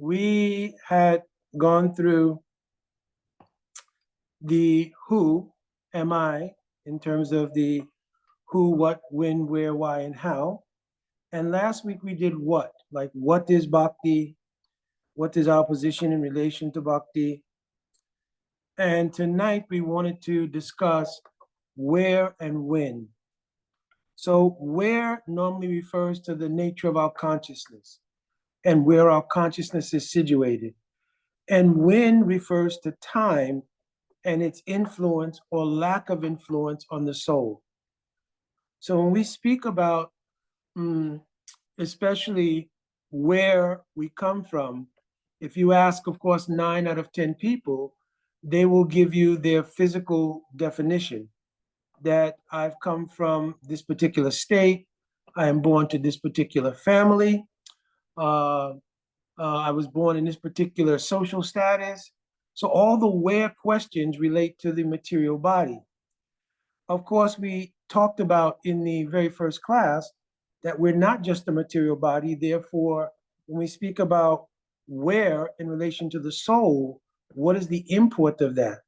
we had gone through the who am I in terms of the who, what, when, where, why, and how. And last week we did what? Like, what is bhakti? What is our position in relation to bhakti? And tonight we wanted to discuss where and when. So where normally refers to the nature of our consciousness and where our consciousness is situated. And when refers to time and its influence or lack of influence on the soul. So when we speak about especially where we come from, if you ask, of course, 9 out of 10 people, they will give you their physical definition, that I've come from this particular state, I am born to this particular family, I was born in this particular social status. So all the where questions relate to the material body. Of course, we talked about in the very first class that we're not just a material body. Therefore, when we speak about where in relation to the soul, what is the import of that?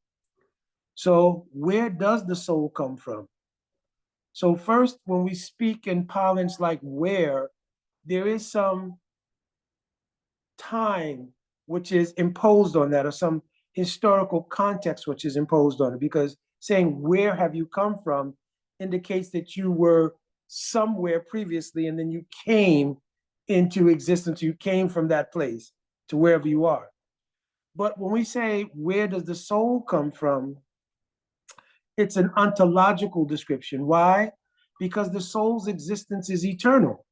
So where does the soul come from? So first, when we speak in parlance like where, there is some time which is imposed on that, or some historical context which is imposed on it, because saying where have you come from indicates that you were somewhere previously and then you came into existence, you came from that place to wherever you are. But when we say where does the soul come from, it's an ontological description. Why? Because the soul's existence is eternal.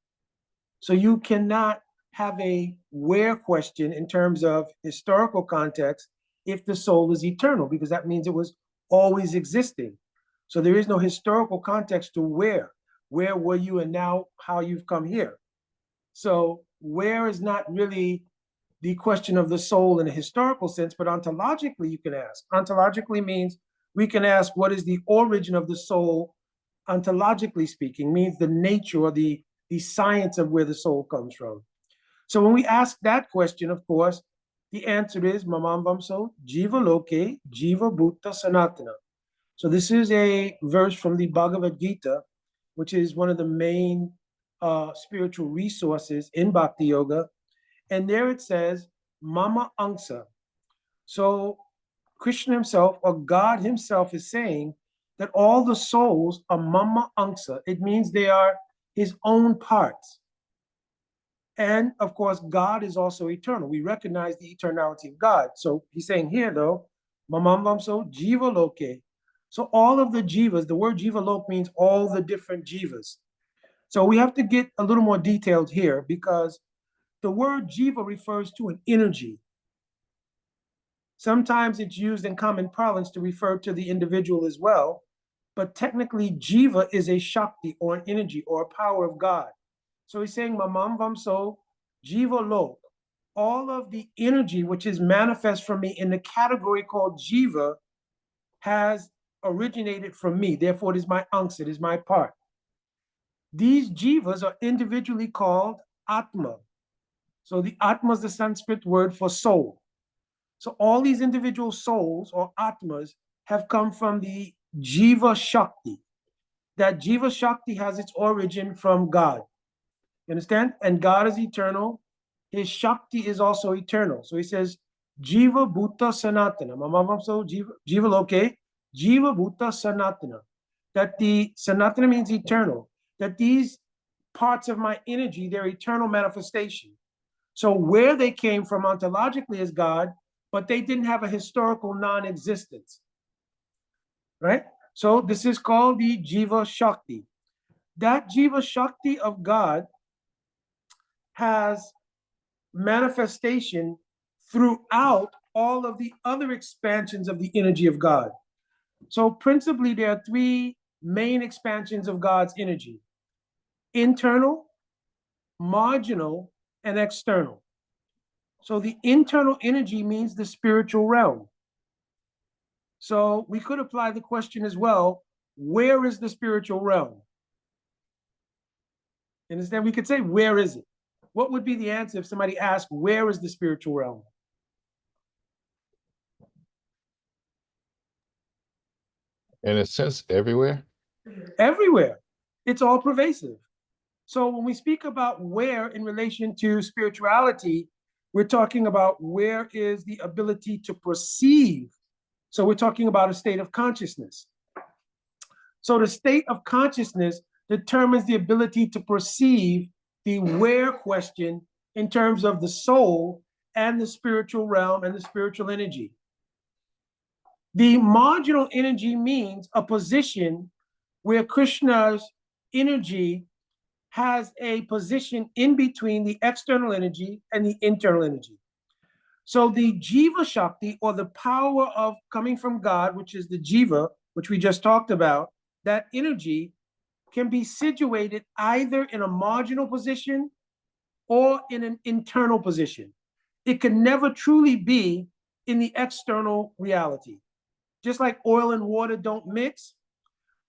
So you cannot have a where question in terms of historical context if the soul is eternal, because that means it was always existing. So there is no historical context to where. Where were you and now how you've come here? So where is not really the question of the soul in a historical sense, but ontologically you can ask. Ontologically means we can ask what is the origin of the soul, ontologically speaking, means the nature or the science of where the soul comes from. So when we ask that question, of course, the answer is Mamam Vamso, Jiva Loke, Jiva Bhutta Sanatana. So this is a verse from the Bhagavad Gita, which is one of the main spiritual resources in Bhakti Yoga. And there it says, Mama Angsa. So Krishna himself, or God himself, is saying that all the souls are Mama Angsa. It means they are his own parts. And of course, God is also eternal. We recognize the eternality of God. So he's saying here, though, Mamam Vamso, Jiva Loke. So all of the jivas, the word Jiva Lok means all the different jivas. So we have to get a little more detailed here, because the word jiva refers to an energy. Sometimes it's used in common parlance to refer to the individual as well, but technically jiva is a shakti, or an energy, or a power of God. So he's saying, Mamam Vamso, Jiva Lok, all of the energy which is manifest from me in the category called jiva has originated from me. Therefore, it is my angsa, it is my part. These jivas are individually called Atma. So the Atma is the Sanskrit word for soul. So all these individual souls or Atmas have come from the Jiva Shakti. That Jiva Shakti has its origin from God. You understand? And God is eternal. His Shakti is also eternal. So he says, Jiva Bhutta Sanatana. Mamamamso Jiva Loke, Jiva Bhutta Sanatana. That the Sanatana means eternal. That these parts of my energy, they're eternal manifestation. So where they came from ontologically is God, but they didn't have a historical non-existence. Right? So this is called the Jiva Shakti. That Jiva Shakti of God has manifestation throughout all of the other expansions of the energy of God. So principally, there are 3 main expansions of God's energy: internal, marginal, and external. So the internal energy means the spiritual realm. So we could apply the question as well, where is the spiritual realm? Understand? We could say, where is it? What would be the answer if somebody asked, where is the spiritual realm? In a sense, everywhere. Everywhere. It's all pervasive. So when we speak about where in relation to spirituality, we're talking about where is the ability to perceive. So we're talking about a state of consciousness. So the state of consciousness determines the ability to perceive the where question in terms of the soul and the spiritual realm and the spiritual energy. The marginal energy means a position where Krishna's energy has a position in between the external energy and the internal energy. So the Jiva Shakti, or the power of coming from God, which is the Jiva, which we just talked about, that energy can be situated either in a marginal position or in an internal position. It can never truly be in the external reality. Just like oil and water don't mix,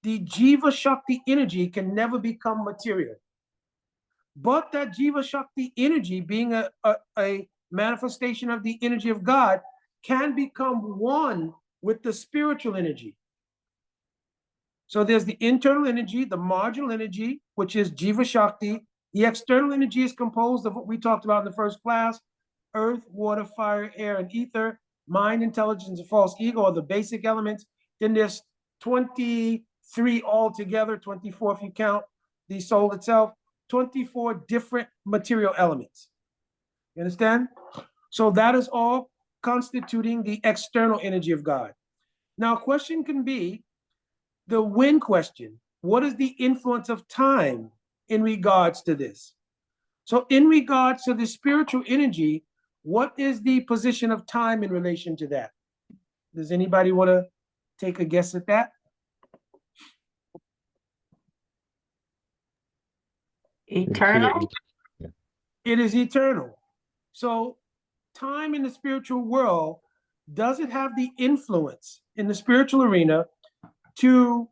the Jiva Shakti energy can never become material. But that Jiva Shakti energy, being a manifestation of the energy of God, can become one with the spiritual energy. So there's the internal energy, the marginal energy, which is Jiva Shakti. The external energy is composed of what we talked about in the first class: earth, water, fire, air, and ether. Mind, intelligence, and false ego are the basic elements. Then there's 23 altogether, 24 if you count the soul itself, 24 different material elements. You understand? So that is all constituting the external energy of God. Now, a question can be the when question. What is the influence of time in regards to this? So in regards to the spiritual energy, what is the position of time in relation to that? Does anybody want to take a guess at that? Eternal? It is eternal. So time in the spiritual world, does it have the influence in the spiritual arena to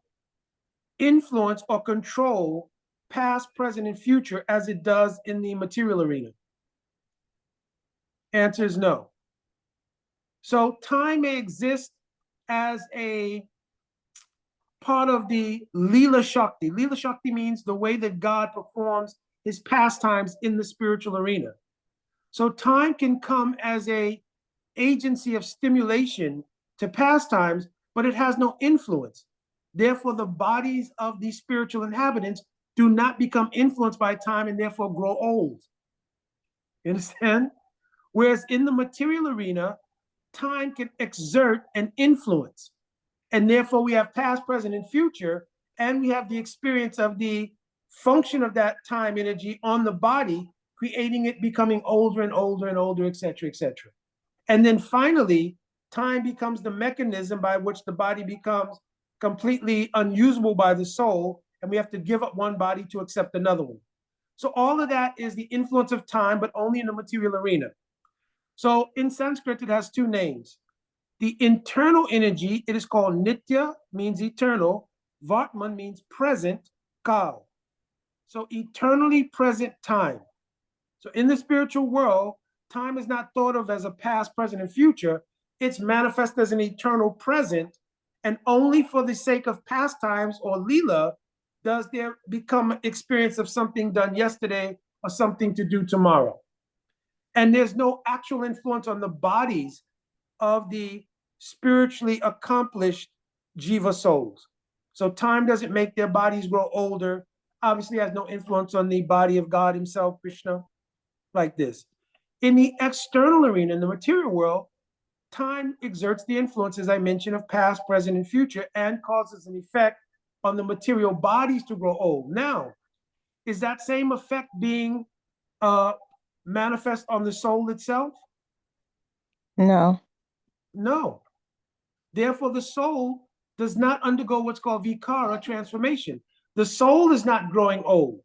influence or control past, present, and future as it does in the material arena? Answer is no. So time may exist as a part of the Leela Shakti. Leela Shakti means the way that God performs his pastimes in the spiritual arena. So time can come as a agency of stimulation to pastimes, but it has no influence. Therefore, the bodies of these spiritual inhabitants do not become influenced by time and therefore grow old. You understand? Whereas in the material arena, time can exert an influence. And therefore, we have past, present, and future, and we have the experience of the function of that time energy on the body, creating it becoming older and older and older, et cetera, et cetera. And then finally, time becomes the mechanism by which the body becomes completely unusable by the soul, and we have to give up one body to accept another one. So all of that is the influence of time, but only in the material arena. So in Sanskrit, it has two names. The internal energy, it is called Nitya, means eternal. Vartman means present, Kal. So eternally present time. So in the spiritual world, time is not thought of as a past, present, and future. It's manifest as an eternal present, and only for the sake of pastimes or lila does there become experience of something done yesterday or something to do tomorrow. And there's no actual influence on the bodies of the spiritually accomplished jiva souls. So time doesn't make their bodies grow older, obviously has no influence on the body of God himself, Krishna, like this. In the external arena, in the material world, time exerts the influence, as I mentioned, of past, present, and future, and causes an effect on the material bodies to grow old. Now, is that same effect being manifest on the soul itself? No. No. Therefore, the soul does not undergo what's called vikara, transformation. The soul is not growing old.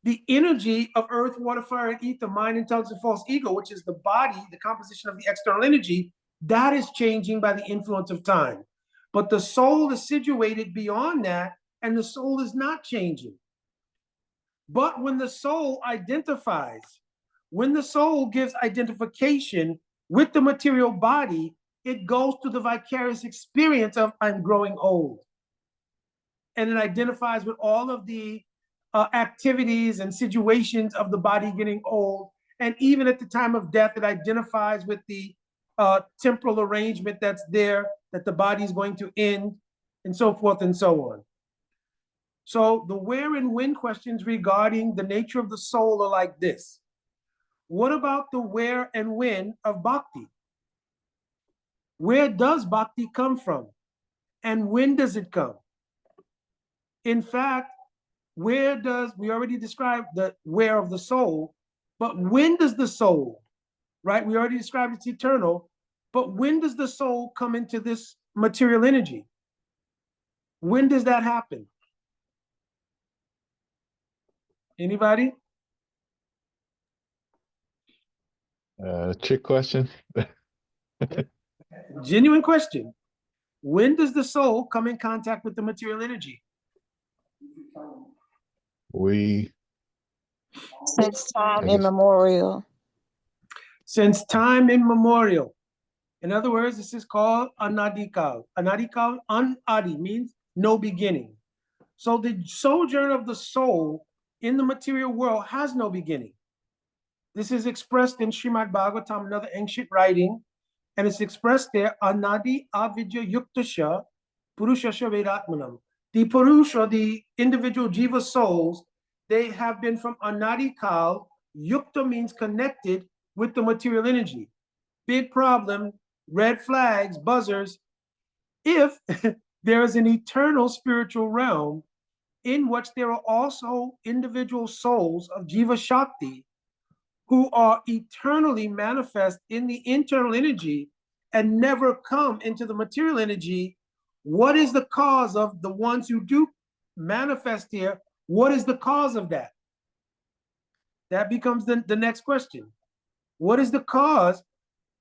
The energy of earth, water, fire, and ether, mind, intelligence, and false ego, which is the body, the composition of the external energy, that is changing by the influence of time. But the soul is situated beyond that, and the soul is not changing. But when the soul identifies, when the soul gives identification with the material body, it goes through the vicarious experience of I'm growing old. And it identifies with all of the activities and situations of the body getting old. And even at the time of death, it identifies with the temporal arrangement that's there, that the body is going to end, and so forth and so on. So the where and when questions regarding the nature of the soul are like this. What about the where and when of bhakti? Where does bhakti come from? And when does it come? In fact, we already described the where of the soul, but when does the soul, right? We already described it's eternal, but when does the soul come into this material energy? When does that happen? Anybody? Trick question. Genuine question. When does the soul come in contact with the material energy? Since time immemorial. Since time immemorial. In other words, this is called anadikal. Anadikal, anadi means no beginning. So the sojourn of the soul in the material world has no beginning. This is expressed in Srimad Bhagavatam, another ancient writing, and it's expressed there, anadi avidya yuktasha purushasha vedatmanam. The Purusha, the individual jiva souls, they have been from anadikal. Yukta means connected with the material energy. Big problem, red flags, buzzers. If there is an eternal spiritual realm in which there are also individual souls of jiva shakti who are eternally manifest in the internal energy and never come into the material energy, what is the cause of the ones who do manifest here? What is the cause of that? That becomes the next question. What is the cause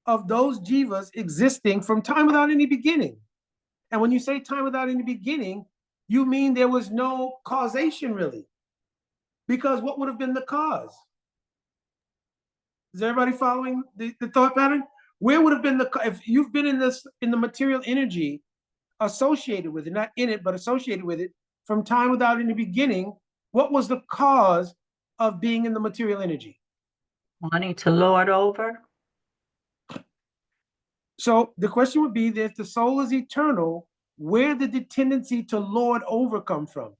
of those jivas existing from time without any beginning? And when you say time without any beginning, you mean there was no causation really. Because what would have been the cause? Is everybody following the thought pattern? Where would have been if you've been in the material energy associated with it, not in it, but associated with it from time without any beginning, what was the cause of being in the material energy? Wanting to lord over. So the question would be that if the soul is eternal, where did the tendency to lord over come from?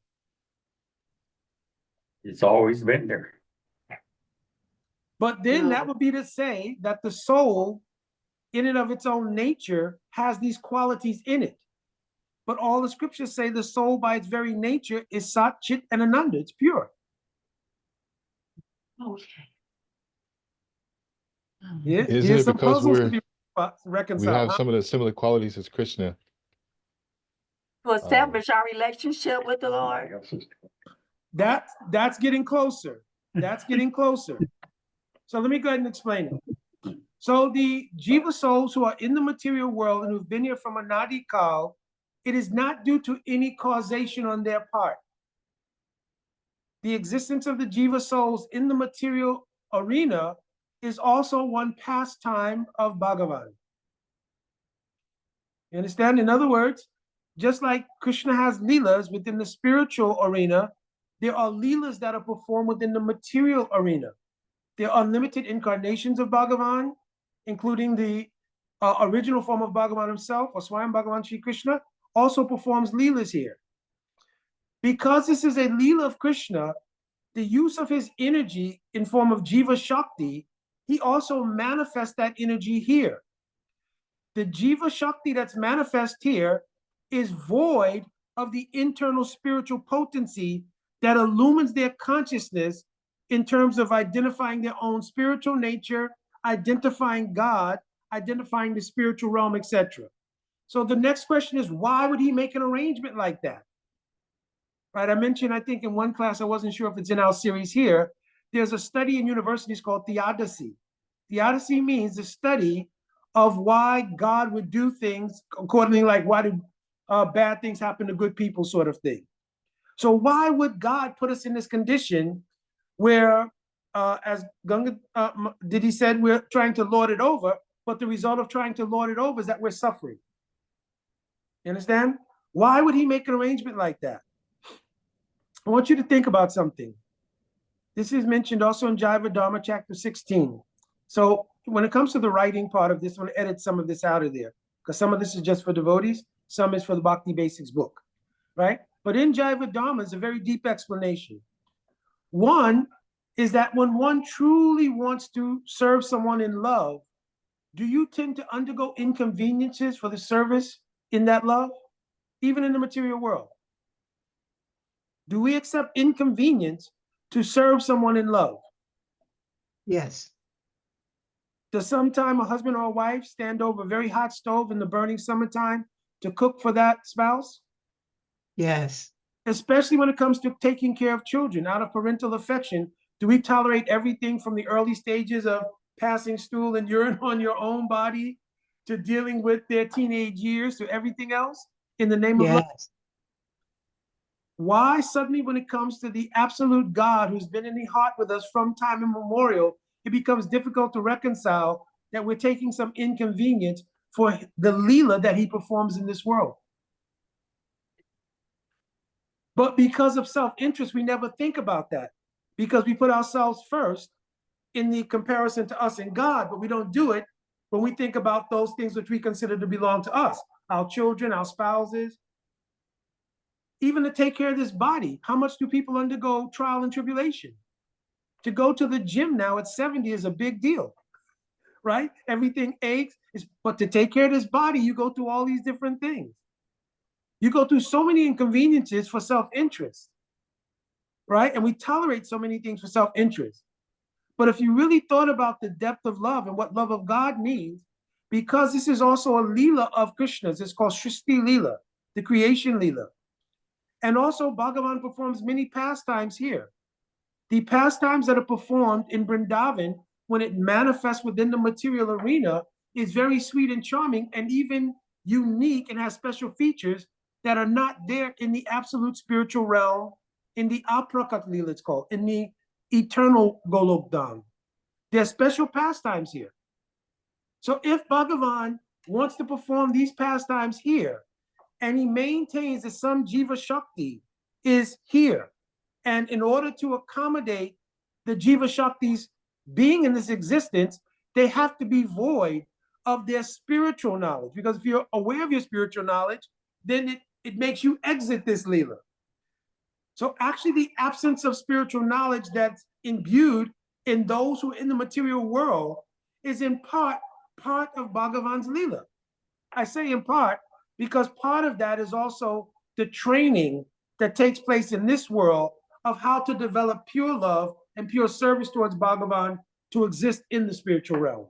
It's always been there. But then that would be to say that the soul, in and of its own nature, has these qualities in it. But all the scriptures say the soul by its very nature is Sat, Chit, and Ananda. It's pure. Okay. Isn't it because we reconciled. have some of the similar qualities as Krishna? To establish our relationship with the Lord. That's getting closer. That's getting closer. So let me go ahead and explain it. So the jiva souls who are in the material world and who've been here from Anadi Kal, it is not due to any causation on their part. The existence of the jiva souls in the material arena is also one pastime of Bhagavan. You understand? In other words, just like Krishna has leelas within the spiritual arena, there are leelas that are performed within the material arena. There are unlimited incarnations of Bhagavan, including the original form of Bhagavan himself, or Swayam Bhagavan Shri Krishna, also performs leelas here. Because this is a leela of Krishna, the use of his energy in form of Jiva Shakti, he also manifests that energy here. The Jiva Shakti that's manifest here is void of the internal spiritual potency that illumines their consciousness in terms of identifying their own spiritual nature, identifying God, identifying the spiritual realm, etc. So the next question is, why would he make an arrangement like that? Right, I mentioned, I think in one class, I wasn't sure if it's in our series here, there's a study in universities called theodicy. Theodicy means the study of why God would do things accordingly, like why do bad things happen to good people sort of thing. So why would God put us in this condition where, as Ganga Didi said, we're trying to lord it over, but the result of trying to lord it over is that we're suffering. You understand? Why would he make an arrangement like that? I want you to think about something. This is mentioned also in Jaiva Dharma, chapter 16. So when it comes to the writing part of this, I'm going to edit some of this out of there, because some of this is just for devotees, some is for the Bhakti Basics book, right? But in Jaiva Dharma is a very deep explanation. One is that when one truly wants to serve someone in love, do you tend to undergo inconveniences for the service in that love, even in the material world? Do we accept inconvenience to serve someone in love? Yes. Does sometime a husband or a wife stand over a very hot stove in the burning summertime to cook for that spouse? Yes. Especially when it comes to taking care of children out of parental affection. Do we tolerate everything from the early stages of passing stool and urine on your own body to dealing with their teenage years to everything else in the name of love? Yes. Why suddenly when it comes to the absolute God who's been in the heart with us from time immemorial, it becomes difficult to reconcile that we're taking some inconvenience for the Leela that he performs in this world? But because of self-interest, we never think about that, because we put ourselves first in the comparison to us and God, but we don't do it when we think about those things which we consider to belong to us, our children, our spouses. Even to take care of this body, how much do people undergo trial and tribulation? To go to the gym now at 70 is a big deal, right? Everything aches, but to take care of this body, you go through all these different things. You go through so many inconveniences for self-interest, right? And we tolerate so many things for self-interest. But if you really thought about the depth of love and what love of God means, because this is also a Leela of Krishna's, it's called Shristi Leela, the creation Leela. And also Bhagavan performs many pastimes here. The pastimes that are performed in Vrindavan, when it manifests within the material arena, is very sweet and charming and even unique and has special features that are not there in the absolute spiritual realm, in the Aprakat Leela it's called, in the eternal Golok Dham. There are special pastimes here. So if Bhagavan wants to perform these pastimes here, and he maintains that some Jiva Shakti is here, and in order to accommodate the Jiva Shaktis being in this existence, they have to be void of their spiritual knowledge. Because if you're aware of your spiritual knowledge, then it makes you exit this Leela. So actually the absence of spiritual knowledge that's imbued in those who are in the material world is in part of Bhagavan's Leela. I say in part because part of that is also the training that takes place in this world of how to develop pure love and pure service towards Bhagavan to exist in the spiritual realm.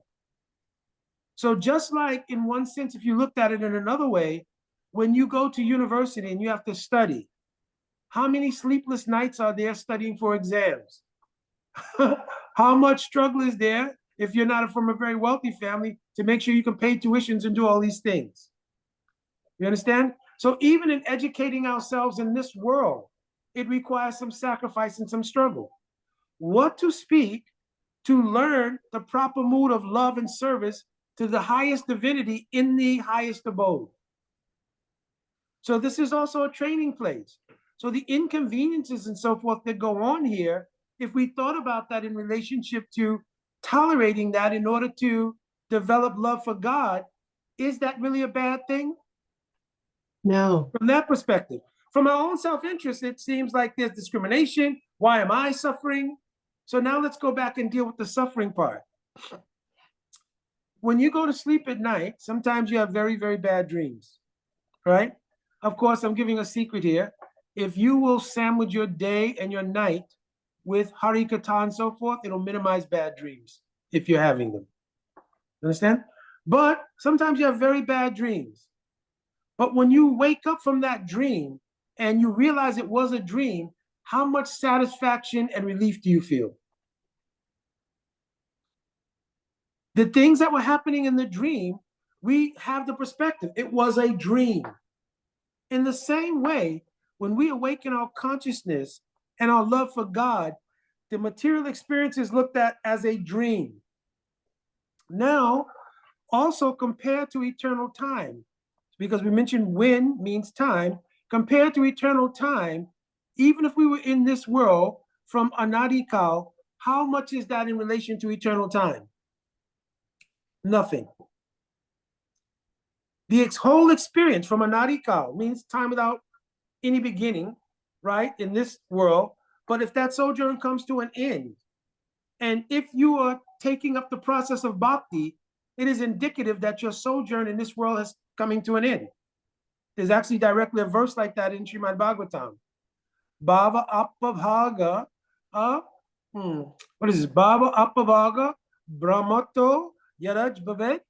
So just like in one sense, if you looked at it in another way, when you go to university and you have to study, how many sleepless nights are there studying for exams? How much struggle is there if you're not from a very wealthy family to make sure you can pay tuitions and do all these things? You understand? So even in educating ourselves in this world, it requires some sacrifice and some struggle. What to speak to learn the proper mood of love and service to the highest divinity in the highest abode. So this is also a training place. So the inconveniences and so forth that go on here, if we thought about that in relationship to tolerating that in order to develop love for God, is that really a bad thing? No. From that perspective. From our own self-interest, it seems like there's discrimination. Why am I suffering? So now let's go back and deal with the suffering part. When you go to sleep at night, sometimes you have very, very bad dreams, right? Of course, I'm giving a secret here. If you will sandwich your day and your night with Hari Katha and so forth, it'll minimize bad dreams if you're having them. Understand? But sometimes you have very bad dreams. But when you wake up from that dream and you realize it was a dream, how much satisfaction and relief do you feel? The things that were happening in the dream, we have the perspective. It was a dream. In the same way, when we awaken our consciousness and our love for God, The material experience is looked at as a dream. Now, also compared to eternal time, because we mentioned when means time, compared to eternal time, even if we were in this world from Anadikal, how much is that in relation to eternal time? Nothing. The whole experience from Anadikal means time without any beginning, right, in this world. But if that sojourn comes to an end, and if you are taking up the process of bhakti, it is indicative that your sojourn in this world is coming to an end. There's actually directly a verse like that in Srimad Bhagavatam. Bhava Appabhaga, what is this? Bhava Appabhaga, Brahmato, Yaraj Bhavet,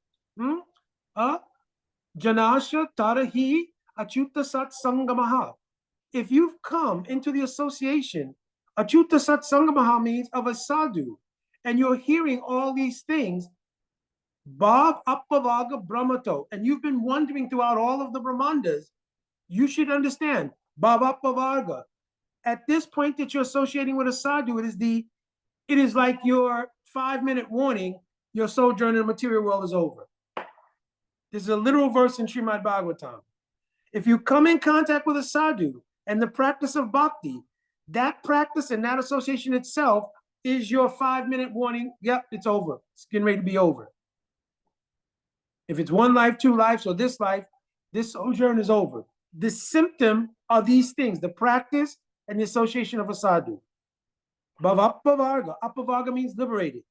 Janasha Tarahi Achyuta Sat Sangamaha. If you've come into the association, Achyuta Sat Sangamaha means of a sadhu, and you're hearing all these things, Bhav Appavaga Brahmato, and you've been wondering throughout all of the Brahmandas, you should understand, Bhav Appavaga. At this point that you're associating with a sadhu, it is like your 5-minute warning, your sojourn in the material world is over. This is a literal verse in Srimad Bhagavatam. If you come in contact with a sadhu and the practice of bhakti, that practice and that association itself is your 5-minute warning. Yep, it's over. It's getting ready to be over. If it's 1 life, 2 lives, or this life, this sojourn is over. The symptom are these things, the practice and the association of a sadhu. Bhavappavaga. Appavaga means liberated.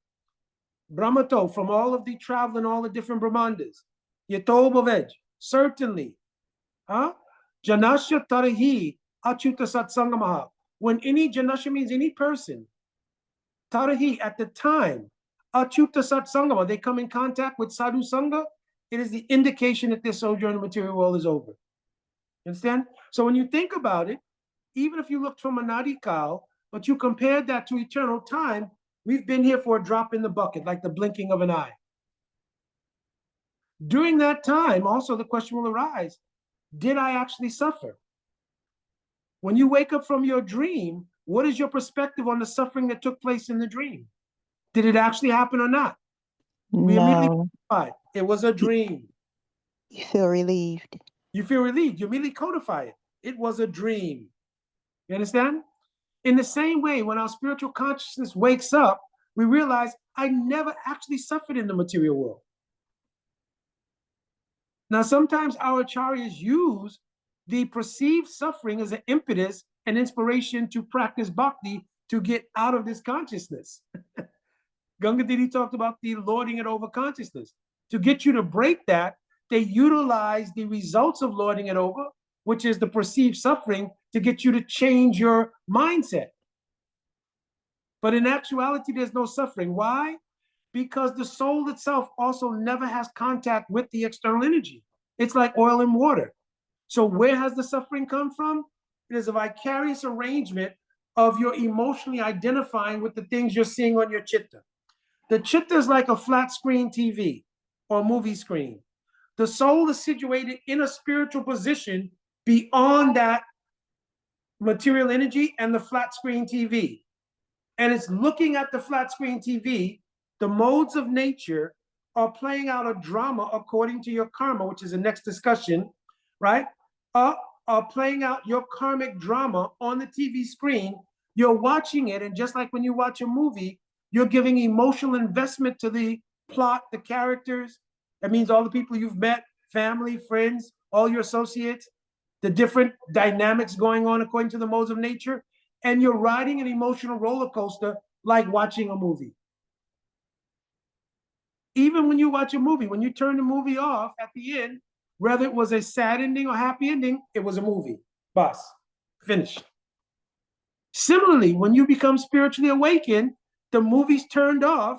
Brahmato, from all of the travel and all the different Brahmandas. Yato bhavaj, certainly. Janasya tarahi achyuta satsangamaha. When any janasya means any person, tarahi, at the time, achyuta satsangama, they come in contact with Sādhu-Saṅga, it is the indication that their sojourn in the material world is over. Understand? So when you think about it, even if you looked from Anadikal, but you compared that to eternal time, we've been here for a drop in the bucket, like the blinking of an eye. During that time, also the question will arise, did I actually suffer? When you wake up from your dream, what is your perspective on the suffering that took place in the dream? Did it actually happen or not? We immediately codify it. It was a dream. You feel relieved. You feel relieved. You immediately codify it. It was a dream. You understand? In the same way, when our spiritual consciousness wakes up, we realize I never actually suffered in the material world. Now, sometimes our acharyas use the perceived suffering as an impetus and inspiration to practice bhakti to get out of this consciousness. Ganga Didi talked about the lording it over consciousness. To get you to break that, they utilize the results of lording it over, which is the perceived suffering, to get you to change your mindset. But in actuality, there's no suffering. Why? Because the soul itself also never has contact with the external energy. It's like oil and water. So where has the suffering come from? It is a vicarious arrangement of your emotionally identifying with the things you're seeing on your chitta. The chitta is like a flat screen TV or movie screen. The soul is situated in a spiritual position beyond that material energy and the flat screen TV. And it's looking at the flat screen TV. The modes of nature are playing out a drama according to your karma, which is the next discussion, right? Are playing out your karmic drama on the TV screen. You're watching it, and just like when you watch a movie, you're giving emotional investment to the plot, the characters. That means all the people you've met, family, friends, all your associates, the different dynamics going on according to the modes of nature. And you're riding an emotional roller coaster like watching a movie. Even when you watch a movie, when you turn the movie off at the end, whether it was a sad ending or happy ending, it was a movie. Bas, finished. Similarly, when you become spiritually awakened, the movie's turned off,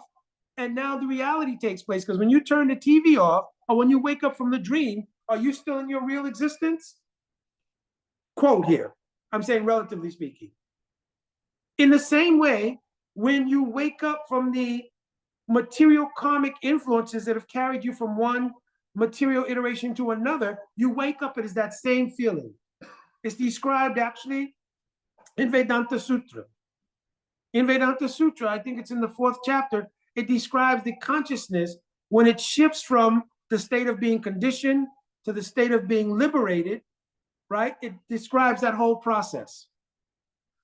and now the reality takes place. Because when you turn the TV off, or when you wake up from the dream, are you still in your real existence? Quote here, I'm saying relatively speaking. In the same way, when you wake up from the material karmic influences that have carried you from one material iteration to another, you wake up, it is that same feeling. It's described actually in Vedanta Sutra. In Vedanta Sutra, I think it's in the 4th chapter, it describes the consciousness when it shifts from the state of being conditioned to the state of being liberated, right? It describes that whole process.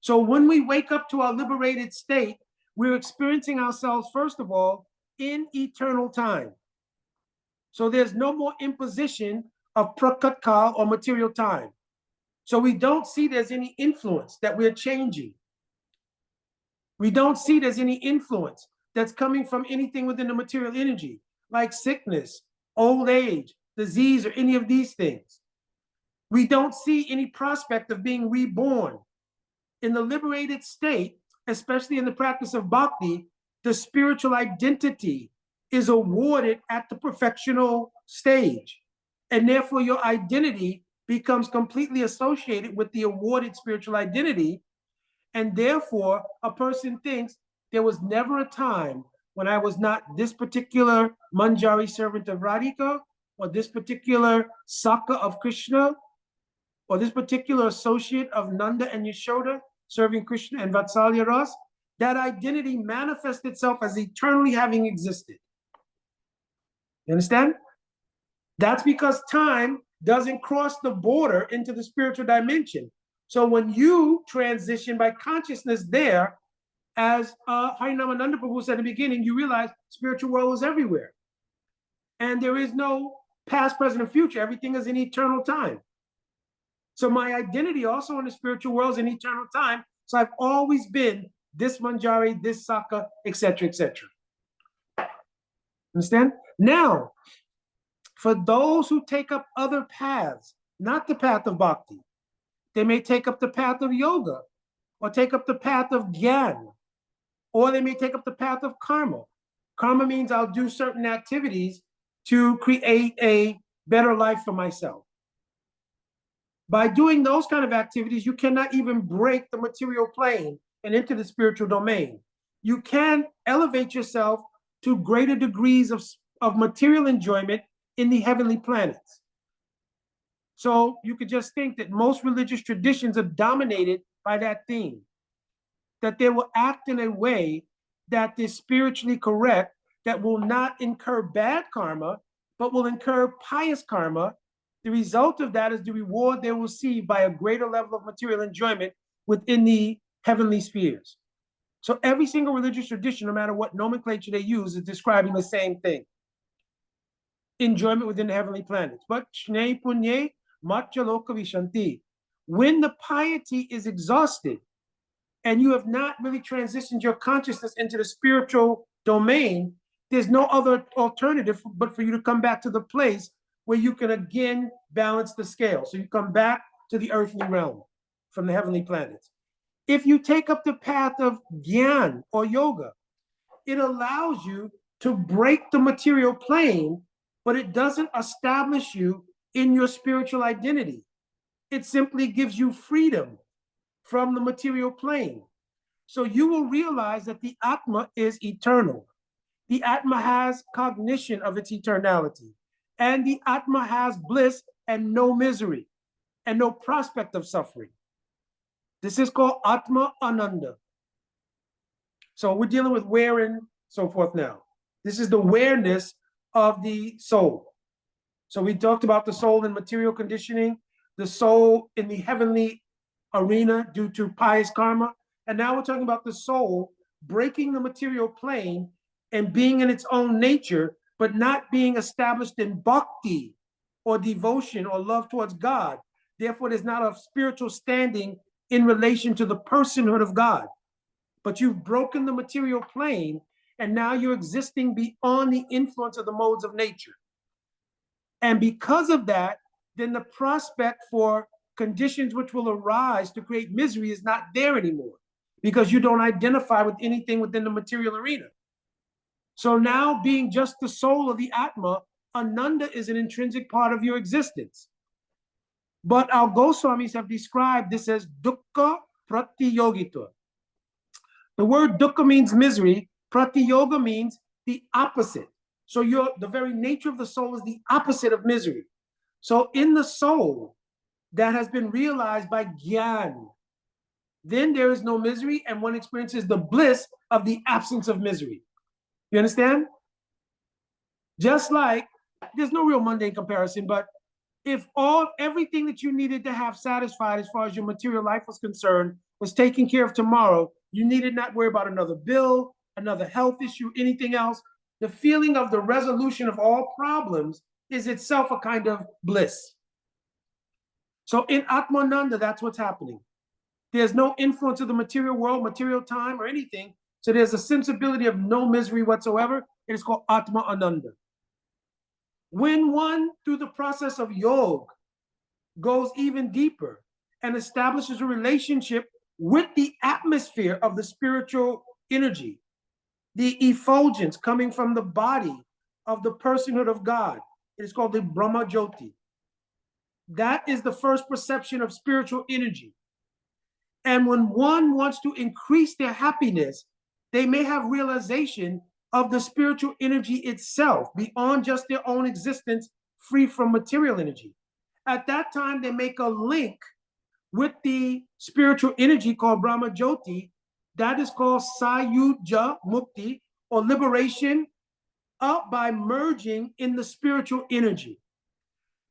So when we wake up to our liberated state, we're experiencing ourselves, first of all, in eternal time. So there's no more imposition of prakat kal or material time. So we don't see there's any influence that we're changing. We don't see there's any influence that's coming from anything within the material energy, like sickness, old age, disease, or any of these things. We don't see any prospect of being reborn. In the liberated state, especially in the practice of bhakti, the spiritual identity is awarded at the perfectional stage. And therefore, your identity becomes completely associated with the awarded spiritual identity. And therefore, a person thinks there was never a time when I was not this particular Manjari servant of Radhika, or this particular Saka of Krishna, or this particular associate of Nanda and Yashoda, serving Krishna and Vatsalya Ras. That identity manifests itself as eternally having existed. You understand? That's because time doesn't cross the border into the spiritual dimension. So when you transition by consciousness there, as Harinamananda Prabhu said in the beginning, you realize spiritual world is everywhere. And there is no past, present, or future. Everything is in eternal time. So my identity also in the spiritual world is in eternal time. So I've always been this Manjari, this Saka, etc., etc. Understand? Now, for those who take up other paths, not the path of bhakti, they may take up the path of yoga, or take up the path of gyan, or they may take up the path of karma. Karma means I'll do certain activities to create a better life for myself. By doing those kind of activities, you cannot even break the material plane and into the spiritual domain. You can elevate yourself to greater degrees of material enjoyment in the heavenly planets. So you could just think that most religious traditions are dominated by that theme, that they will act in a way that is spiritually correct, that will not incur bad karma, but will incur pious karma. The result of that is the reward they will receive by a greater level of material enjoyment within the heavenly spheres. So every single religious tradition, no matter what nomenclature they use, is describing the same thing. Enjoyment within the heavenly planets. But Shnei Punye Matcha Loka Vishanti. When the piety is exhausted and you have not really transitioned your consciousness into the spiritual domain, there's no other alternative but for you to come back to the place where you can again balance the scale. So you come back to the earthly realm from the heavenly planets. If you take up the path of gyan or yoga, it allows you to break the material plane, but it doesn't establish you in your spiritual identity. It simply gives you freedom from the material plane. So you will realize that the Atma is eternal. The Atma has cognition of its eternality. And the Atma has bliss and no misery and no prospect of suffering. This is called Atma Ananda. So we're dealing with where and so forth now. This is the awareness of the soul. So we talked about the soul in material conditioning, the soul in the heavenly arena due to pious karma. And now we're talking about the soul breaking the material plane and being in its own nature, but not being established in bhakti or devotion or love towards God. Therefore, there's not a spiritual standing in relation to the personhood of God. But you've broken the material plane, and now you're existing beyond the influence of the modes of nature. And because of that, then the prospect for conditions which will arise to create misery is not there anymore, because you don't identify with anything within the material arena. So now, being just the soul of the Atma, Ananda is an intrinsic part of your existence. But our Goswamis have described this as dukkha pratiyogita. The word dukkha means misery. Pratiyoga means the opposite. So the very nature of the soul is the opposite of misery. So in the soul that has been realized by gyan, then there is no misery, and one experiences the bliss of the absence of misery. You understand? Just like, there's no real mundane comparison, but if everything that you needed to have satisfied as far as your material life was concerned was taken care of tomorrow, you needed not worry about another bill, another health issue, anything else. The feeling of the resolution of all problems is itself a kind of bliss. So in Atmananda, that's what's happening. There's no influence of the material world, material time, or anything. So there's a sensibility of no misery whatsoever. It is called Atma Ananda. When one, through the process of yoga, goes even deeper and establishes a relationship with the atmosphere of the spiritual energy, the effulgence coming from the body of the personhood of God, it is called the Brahma Jyoti. That is the first perception of spiritual energy. And when one wants to increase their happiness, they may have realization of the spiritual energy itself beyond just their own existence, free from material energy. At that time, they make a link with the spiritual energy called Brahma Jyoti. That is called Sayuja Mukti, or liberation, up by merging in the spiritual energy.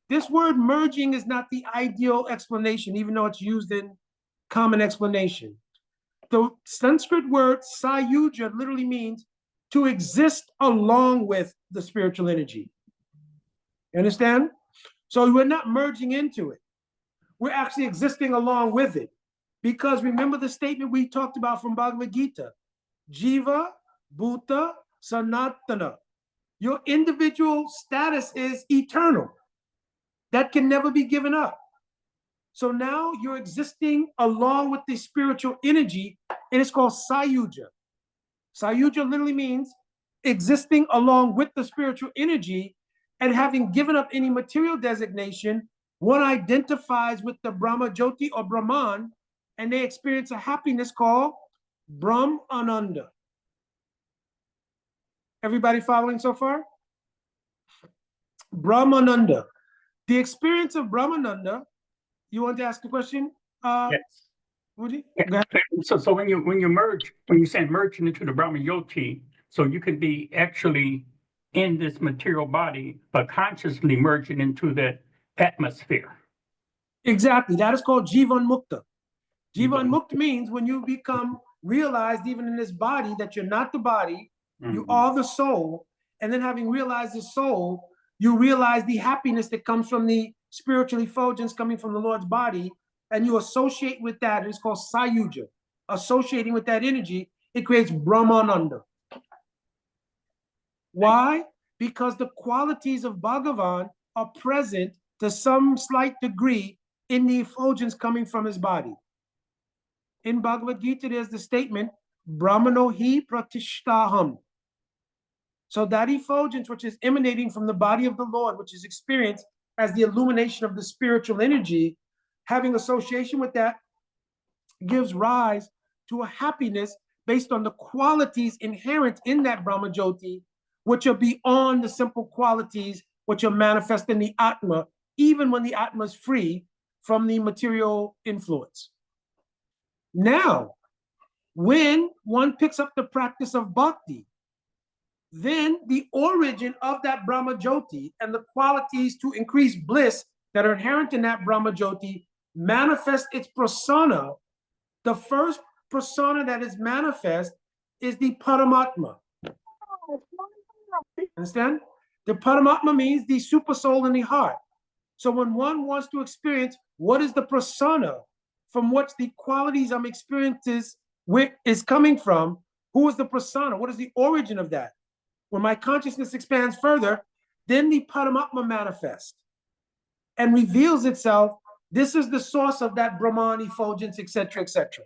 This word merging is not the ideal explanation, even though it's used in common explanation. The Sanskrit word Sayuja literally means to exist along with the spiritual energy. You understand? So we're not merging into it. We're actually existing along with it. Because remember the statement we talked about from Bhagavad Gita, Jiva, Bhuta, Sanatana. Your individual status is eternal. That can never be given up. So now you're existing along with the spiritual energy, and it's called Sayuja. Sayuja literally means existing along with the spiritual energy, and having given up any material designation, one identifies with the Brahma Jyoti or Brahman, and they experience a happiness called Brahmananda. Everybody following so far? Brahmananda. The experience of Brahmananda, you want to ask a question? Yes. Woody? Yeah. So when you merge, when you say merging into the Brahma Yoti, so you could be actually in this material body, but consciously merging into that atmosphere. Exactly. That is called Jivan Mukta. Jivan Mukta means when you become realized, even in this body, that you're not the body, you are the soul. And then having realized the soul, you realize the happiness that comes from the spiritual effulgence coming from the Lord's body, and you associate with that. It's called Sayuja. Associating with that energy, it creates Brahmananda. Why? Because the qualities of Bhagavan are present to some slight degree in the effulgence coming from his body. In Bhagavad Gita, there's the statement, Brahmano hi pratishtaham. So that effulgence, which is emanating from the body of the Lord, which is experienced as the illumination of the spiritual energy, having association with that gives rise to a happiness based on the qualities inherent in that Brahma Jyoti, which are beyond the simple qualities which are manifest in the Atma, even when the Atma is free from the material influence. Now, when one picks up the practice of bhakti, then the origin of that Brahma Jyoti and the qualities to increase bliss that are inherent in that Brahma Jyoti manifest its persona. The first persona that is manifest is the Paramatma. Understand? The Paramatma means the super soul in the heart. So when one wants to experience what is the persona from which the qualities I'm experiencing is coming from, who is the persona? What is the origin of that? When my consciousness expands further, then the Paramatma manifests and reveals itself. This is the source of that Brahman, effulgence, etc., etc.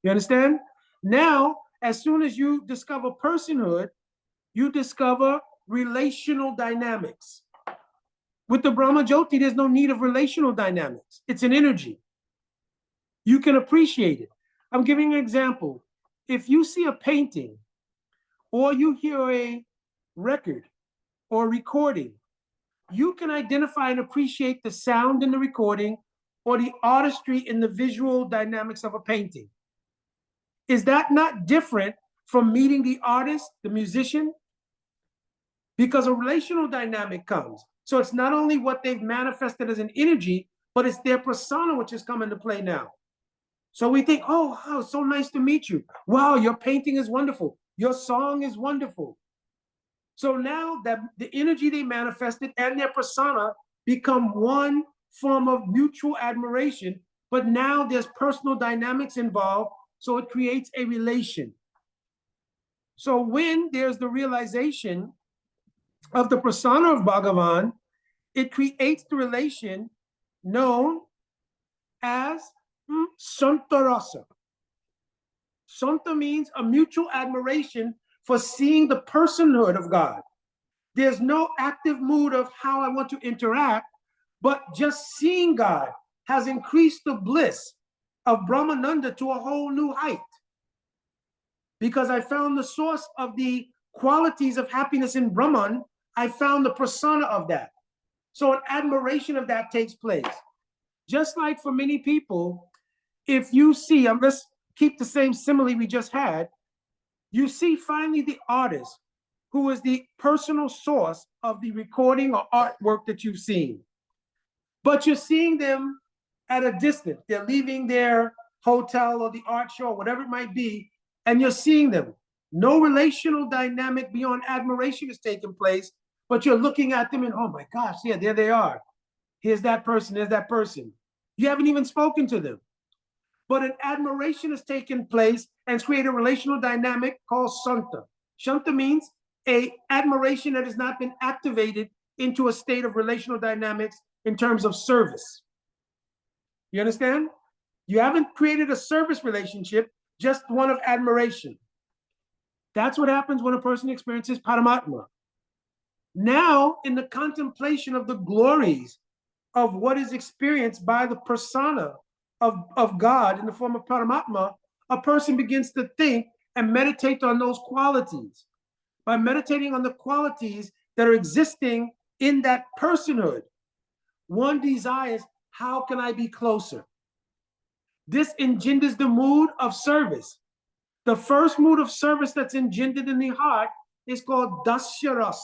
You understand? Now, as soon as you discover personhood, you discover relational dynamics. With the Brahma Jyoti, there's no need of relational dynamics. It's an energy. You can appreciate it. I'm giving an example. If you see a painting, or you hear a record or recording, you can identify and appreciate the sound in the recording or the artistry in the visual dynamics of a painting? Is that not different from meeting the artist, the musician? Because a relational dynamic comes. So it's not only what they've manifested as an energy, but it's their persona which has come into play now. So we think, oh, wow, so nice to meet you. Wow, your painting is wonderful. Your song is wonderful. So now that the energy they manifested and their persona become one form of mutual admiration, but now there's personal dynamics involved, so it creates a relation. So when there's the realization of the persona of Bhagavan, it creates the relation known as Santa-Rasa. Santa means a mutual admiration for seeing the personhood of God. There's no active mood of how I want to interact, but just seeing God has increased the bliss of Brahmananda to a whole new height. Because I found the source of the qualities of happiness in Brahman, I found the persona of that. So an admiration of that takes place. Just like for many people, if you see, let's keep the same simile we just had, you see finally the artist who is the personal source of the recording or artwork that you've seen. But you're seeing them at a distance. They're leaving their hotel or the art show, whatever it might be, and you're seeing them. No relational dynamic beyond admiration is taking place, but you're looking at them and, oh my gosh, yeah, there they are. Here's that person, there's that person. You haven't even spoken to them. But an admiration has taken place and it's created a relational dynamic called Santa. Shanta means a admiration that has not been activated into a state of relational dynamics in terms of service. You understand? You haven't created a service relationship, just one of admiration. That's what happens when a person experiences Paramatma. Now, in the contemplation of the glories of what is experienced by the persona of God in the form of Paramatma, a person begins to think and meditate on those qualities. By meditating on the qualities that are existing in that personhood, one desires, how can I be closer? This engenders the mood of service. The first mood of service that's engendered in the heart is called dasyaras.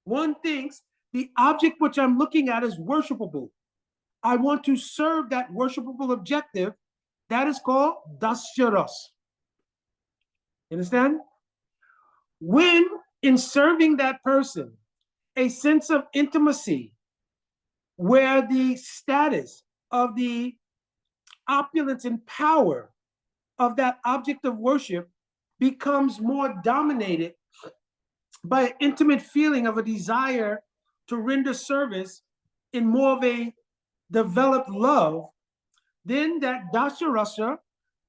One thinks the object which I'm looking at is worshipable. I want to serve that worshipable objective. That is called dasyaras. Understand? When in serving that person, a sense of intimacy where the status of the opulence and power of that object of worship becomes more dominated by an intimate feeling of a desire to render service in more of a developed love, then that dasya-rasa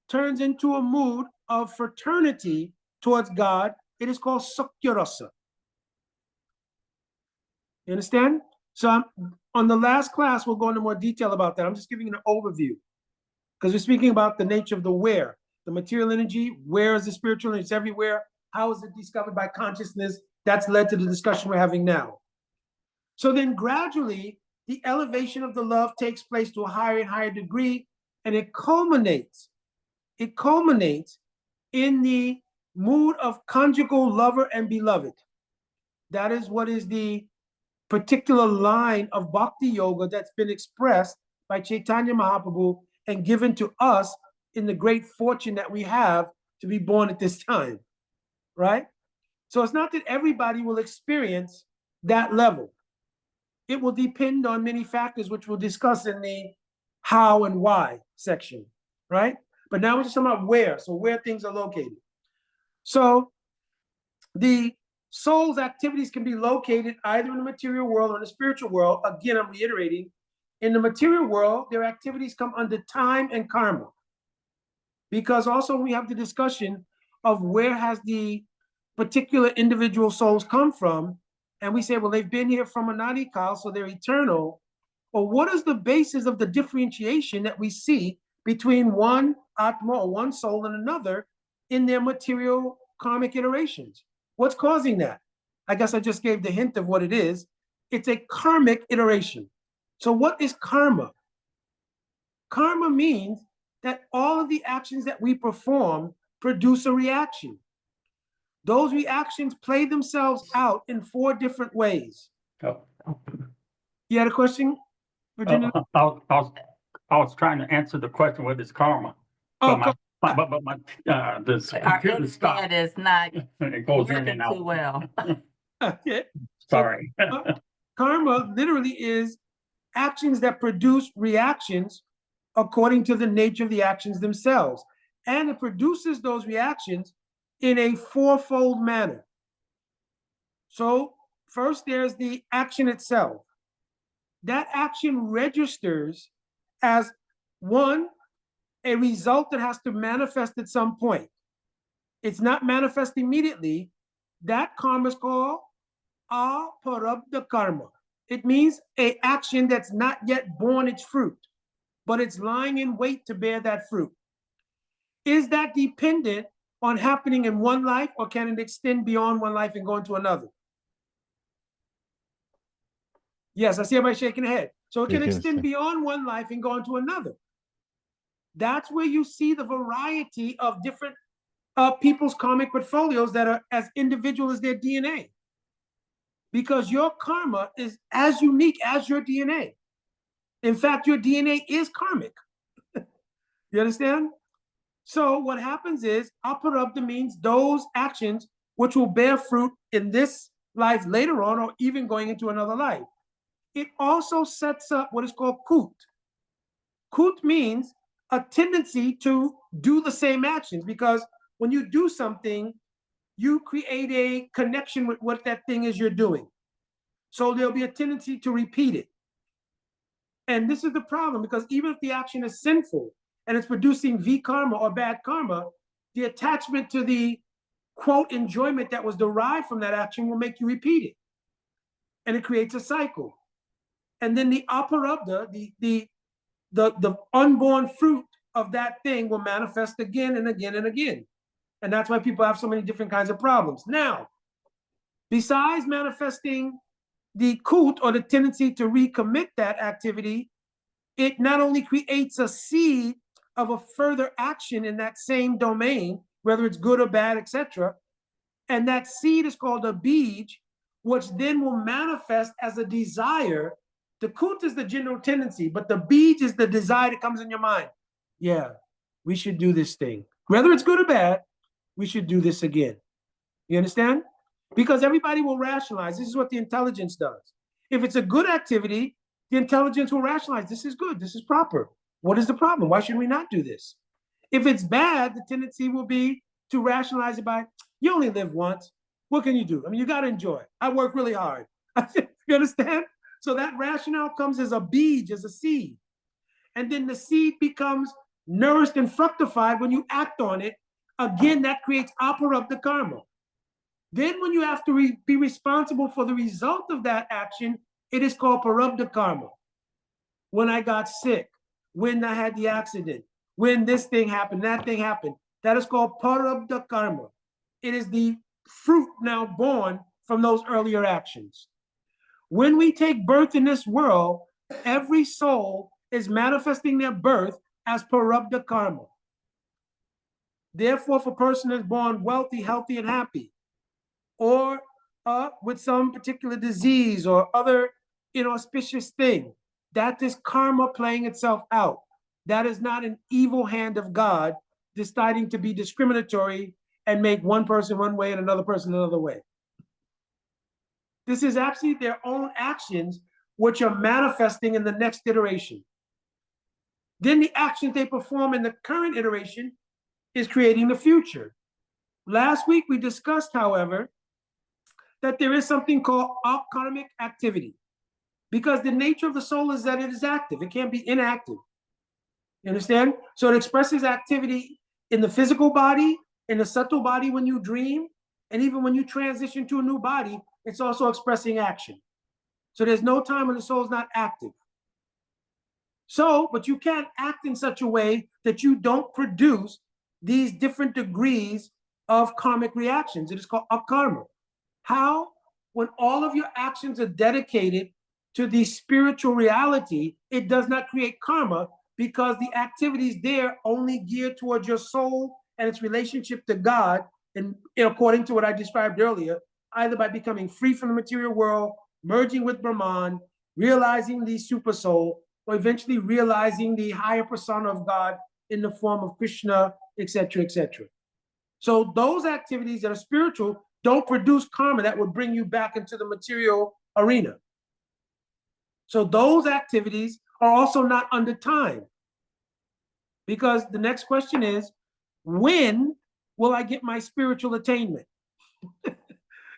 turns into a mood of fraternity towards God. It is called sakya-rasa. You understand? So on the last class, we'll go into more detail about that. I'm just giving you an overview because we're speaking about the nature of the where. The material energy, where is the spiritual energy? It's everywhere. How is it discovered by consciousness? That's led to the discussion we're having now. So then gradually, the elevation of the love takes place to a higher and higher degree, and it culminates in the mood of conjugal lover and beloved. That is what is the particular line of Bhakti Yoga that's been expressed by Chaitanya Mahaprabhu and given to us in the great fortune that we have to be born at this time, right? So it's not that everybody will experience that level. It will depend on many factors, which we'll discuss in the how and why section, right? But now we're just talking about where, so where things are located. So the soul's activities can be located either in the material world or in the spiritual world. Again, I'm reiterating, in the material world, their activities come under time and karma. Because also we have the discussion of where has the particular individual souls come from. And we say, well, they've been here from Anadi Kal, so they're eternal. Or what is the basis of the differentiation that we see between one Atma or one soul and another in their material karmic iterations? What's causing that? I guess I just gave the hint of what it is. It's a karmic iteration. So what is karma? Karma means that all of the actions that we perform produce a reaction. Those reactions play themselves out in 4 different ways. Oh. You had a question, Virginia? I was trying to answer the question, what is karma? Oh, But my Our computer stopped. internet is not It goes in working and out. too well. okay. Sorry. Karma literally is actions that produce reactions according to the nature of the actions themselves. And it produces those reactions in a 4-fold manner. So first there's the action itself. That action registers as 1, a result that has to manifest at some point. It's not manifest immediately. That karma is called aparabdha karma. It means an action that's not yet borne its fruit, but it's lying in wait to bear that fruit. Is that dependent on happening in one life, or can it extend beyond one life and go into another? Yes, I see everybody shaking their head. So it can extend beyond one life and go into another. That's where you see the variety of different people's karmic portfolios that are as individual as their DNA. Because your karma is as unique as your DNA. In fact, your DNA is karmic. You understand? So what happens is, aparabdha means those actions which will bear fruit in this life later on, or even going into another life. It also sets up what is called kut. Kut means a tendency to do the same actions, because when you do something, you create a connection with what that thing is you're doing. So there'll be a tendency to repeat it. And this is the problem, because even if the action is sinful and it's producing karma or bad karma, the attachment to the quote enjoyment that was derived from that action will make you repeat it. And it creates a cycle. And then the aparabdha, the unborn fruit of that thing will manifest again and again and again. And that's why people have so many different kinds of problems. Now, besides manifesting the kut, or the tendency to recommit that activity, it not only creates a seed of a further action in that same domain, whether it's good or bad, etc. And that seed is called a bij, which then will manifest as a desire. The kut is the general tendency, but the bij is the desire that comes in your mind. Yeah, we should do this thing. Whether it's good or bad, we should do this again. You understand? Because everybody will rationalize. This is what the intelligence does. If it's a good activity, the intelligence will rationalize. This is good. This is proper. What is the problem? Why should we not do this? If it's bad, the tendency will be to rationalize it by, you only live once. What can you do? I mean, you got to enjoy it. I work really hard. You understand? So that rationale comes as a bij, as a seed. And then the seed becomes nourished and fructified when you act on it. Again, that creates aparabdha karma. Then when you have to be responsible for the result of that action, it is called parabdha karma. When I got sick, when I had the accident, when this thing happened, that thing happened, that is called parabdha karma. It is the fruit now born from those earlier actions. When we take birth in this world, every soul is manifesting their birth as parabdha karma. Therefore, if a person is born wealthy, healthy, and happy, or with some particular disease or other inauspicious thing, that is karma playing itself out. That is not an evil hand of God deciding to be discriminatory and make one person one way and another person another way. This is actually their own actions which are manifesting in the next iteration. Then the actions they perform in the current iteration is creating the future. Last week we discussed, however, that there is something called karmic activity, because the nature of the soul is that it is active. It can't be inactive. You understand? So it expresses activity in the physical body, in the subtle body when you dream, and even when you transition to a new body, it's also expressing action. So there's no time when the soul is not active. So, but you can't act in such a way that you don't produce these different degrees of karmic reactions. It is called akarma. How? When all of your actions are dedicated to the spiritual reality, it does not create karma, because the activities there only geared towards your soul and its relationship to God, and according to what I described earlier, either by becoming free from the material world, merging with Brahman, realizing the super soul, or eventually realizing the higher persona of God in the form of Krishna, etc., etc. So those activities that are spiritual don't produce karma that would bring you back into the material arena. So those activities are also not under time. Because the next question is, when will I get my spiritual attainment?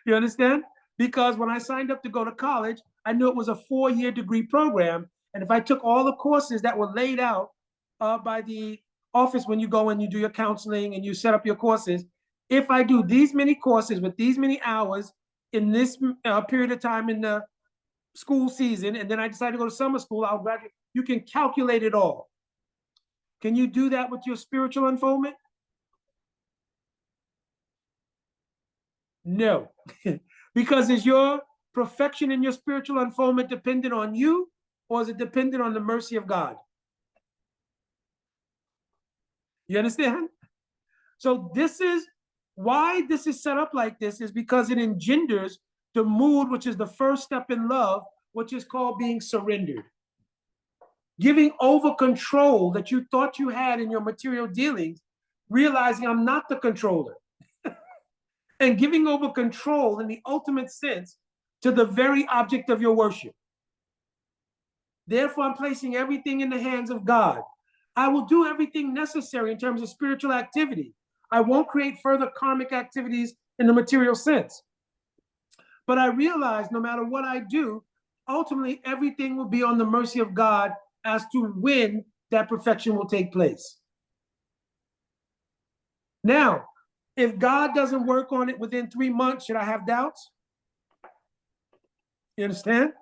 You understand? Because when I signed up to go to college, I knew it was a 4-year degree program. And if I took all the courses that were laid out by the office when you go and you do your counseling and you set up your courses, if I do these many courses with these many hours in this period of time in the school season, and then I decide to go to summer school, I'll graduate. You can calculate it all. Can you do that with your spiritual unfoldment? No. Because is your perfection in your spiritual unfoldment dependent on you, or is it dependent on the mercy of God? You understand? So this is why this is set up like this, is because it engenders the mood, which is the first step in love, which is called being surrendered. Giving over control that you thought you had in your material dealings, realizing I'm not the controller. And giving over control in the ultimate sense to the very object of your worship. Therefore, I'm placing everything in the hands of God. I will do everything necessary in terms of spiritual activity. I won't create further karmic activities in the material sense. But I realize no matter what I do, ultimately everything will be on the mercy of God as to when that perfection will take place. Now, if God doesn't work on it within 3 months, should I have doubts? You understand?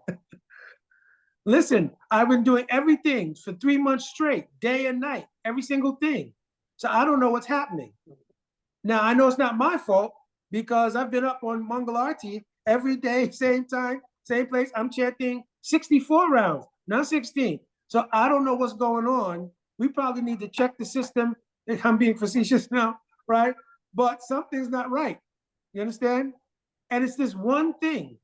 Listen, I've been doing everything for 3 months straight, day and night, every single thing. So I don't know what's happening. Now, I know it's not my fault, because I've been up on Mangal Arati every day, same time, same place. I'm chanting 64 rounds, not 16. So I don't know what's going on. We probably need to check the system. I'm being facetious now, right? But something's not right. You understand? And it's this one thing.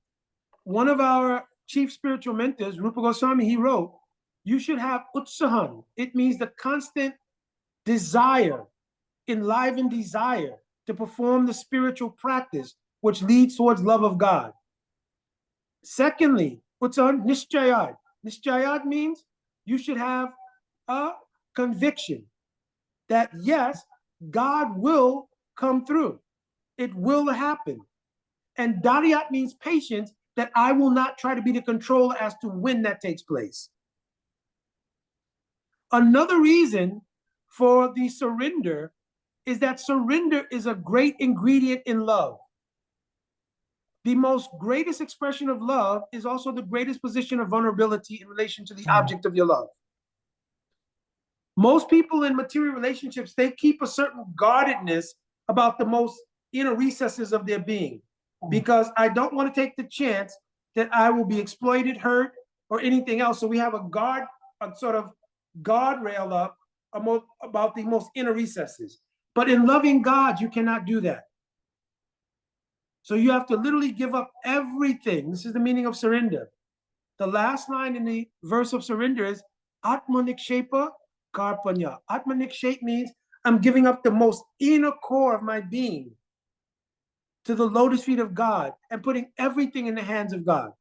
One of our chief spiritual mentors, Rupa Goswami, he wrote, you should have utsahan. It means the constant desire, enlivened desire to perform the spiritual practice, which leads towards love of God. Secondly, utsahan nishchayad. Nishchayad means you should have a conviction that yes, God will come through. It will happen. And dariyat means patience, that I will not try to be the controller as to when that takes place. Another reason for the surrender is that surrender is a great ingredient in love. The most greatest expression of love is also the greatest position of vulnerability in relation to the object of your love. Most people in material relationships, they keep a certain guardedness about the most inner recesses of their being, because I don't want to take the chance that I will be exploited, hurt, or anything else. So we have a sort of guardrail up about the most inner recesses. But in loving God, you cannot do that. So you have to literally give up everything. This is the meaning of surrender. The last line in the verse of surrender is Atmanikshepa Karpanya. Atmanikshepa means I'm giving up the most inner core of my being to the lotus feet of God and putting everything in the hands of God.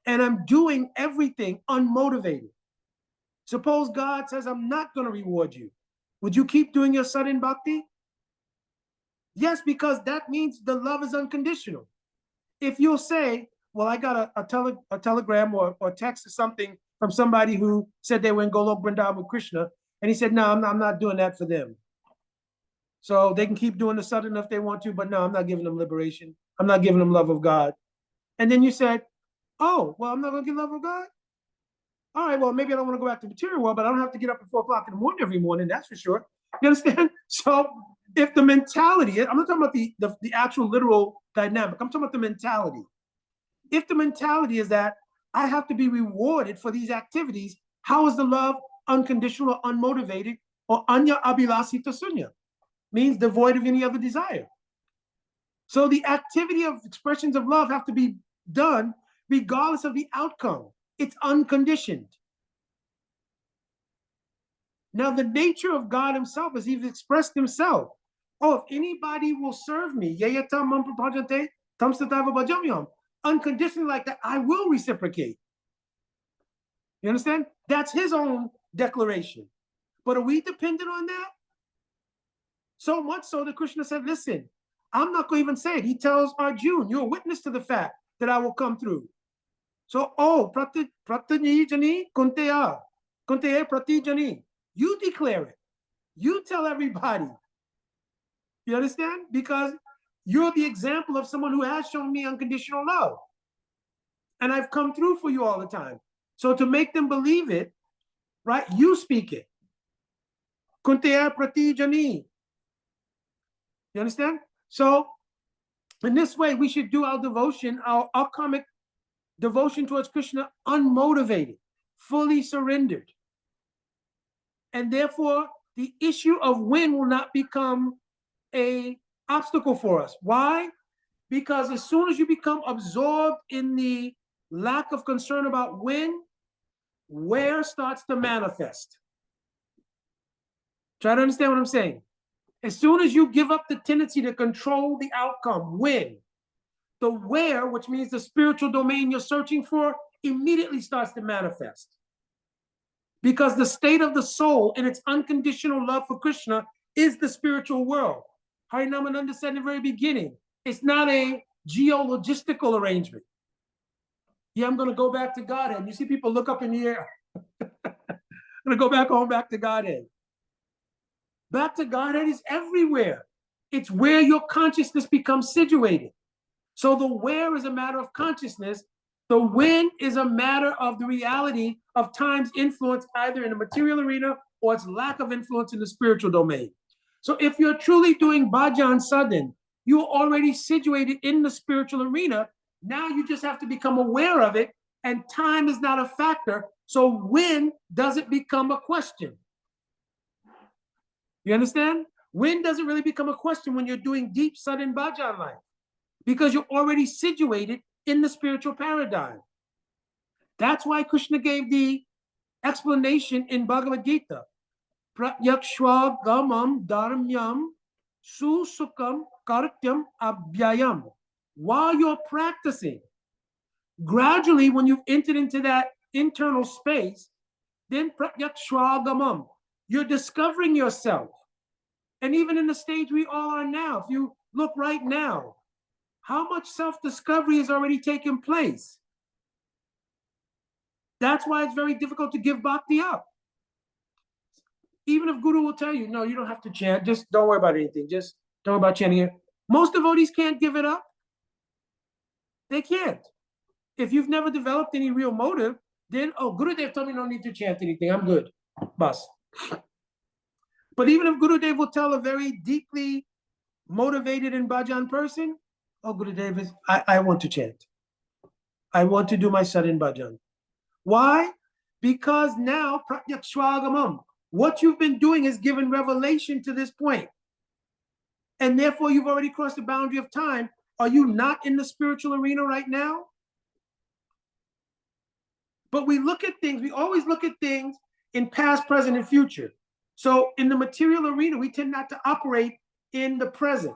And I'm doing everything unmotivated. Suppose God says, I'm not going to reward you. Would you keep doing your sudden bhakti? Yes, because that means the love is unconditional. If you'll say, well, I got a telegram or text or something from somebody who said they were in Golok Vrindavan with Krishna, and he said, no, I'm not doing that for them. So they can keep doing the sadhana if they want to, but no, I'm not giving them liberation. I'm not giving them love of God. And then you said, oh, well, I'm not going to give love of God? All right, well, maybe I don't want to go back to the material world, but I don't have to get up at 4 o'clock in the morning every morning, that's for sure. You understand? So if the mentality, I'm not talking about the actual literal dynamic, I'm talking about the mentality. If the mentality is that I have to be rewarded for these activities. How is the love unconditional or unmotivated, or anya abhilasita sunya? Means devoid of any other desire. So the activity of expressions of love have to be done regardless of the outcome. It's unconditioned. Now, the nature of God himself is he's expressed himself. Oh, if anybody will serve me, unconditionally like that, I will reciprocate. You understand? That's his own declaration. But are we dependent on that? So much so that Krishna said, listen, I'm not going to even say it. He tells Arjuna, you're a witness to the fact that I will come through. So, pratijani kunteya pratijani. You declare it. You tell everybody. You understand? Because you're the example of someone who has shown me unconditional love. And I've come through for you all the time. So to make them believe it, right, you speak it. Kunteya pratijani. You understand? So in this way, we should do our devotion, our karmic devotion towards Krishna, unmotivated, fully surrendered. And therefore, the issue of when will not become an obstacle for us. Why? Because as soon as you become absorbed in the lack of concern about when, where starts to manifest. Try to understand what I'm saying. As soon as you give up the tendency to control the outcome, when, the where, which means the spiritual domain you're searching for, immediately starts to manifest. Because the state of the soul in its unconditional love for Krishna is the spiritual world. Harinama said in the very beginning, it's not a geologistical arrangement. Yeah, I'm going to go back to Godhead. You see people look up in the air. I'm going to go back home, back to Godhead. Back to Godhead is everywhere. It's where your consciousness becomes situated. So the where is a matter of consciousness. The when is a matter of the reality of time's influence, either in the material arena or its lack of influence in the spiritual domain. So if you're truly doing bhajan sadhan, you're already situated in the spiritual arena. Now you just have to become aware of it, and time is not a factor. So when does it become a question? You understand? When does it really become a question? When you're doing deep sadhan bhajan life, because you're already situated in the spiritual paradigm. That's why Krishna gave the explanation in Bhagavad Gita. Pratyakshva gamam dharmyam susukam kartyam abhyayam. While you're practicing, gradually when you've entered into that internal space, then pratyakshva gamam, you're discovering yourself. And even in the stage we all are now, if you look right now, how much self-discovery has already taken place? That's why it's very difficult to give bhakti up. Even if Guru will tell you, no, you don't have to chant, just don't worry about anything, just don't worry about chanting it. Most devotees can't give it up. They can't. If you've never developed any real motive, then, oh, Gurudev told me no need to chant anything, I'm good, bas. But even if Gurudev will tell a very deeply motivated and bhajan person, oh, Gurudev, I want to chant. I want to do my sadhan bhajan. Why? Because now, pratyakshvagamam, what you've been doing is given revelation to this point. And therefore, you've already crossed the boundary of time. Are you not in the spiritual arena right now? But we look at things, we always look at things in past, present, and future. So in the material arena, we tend not to operate in the present.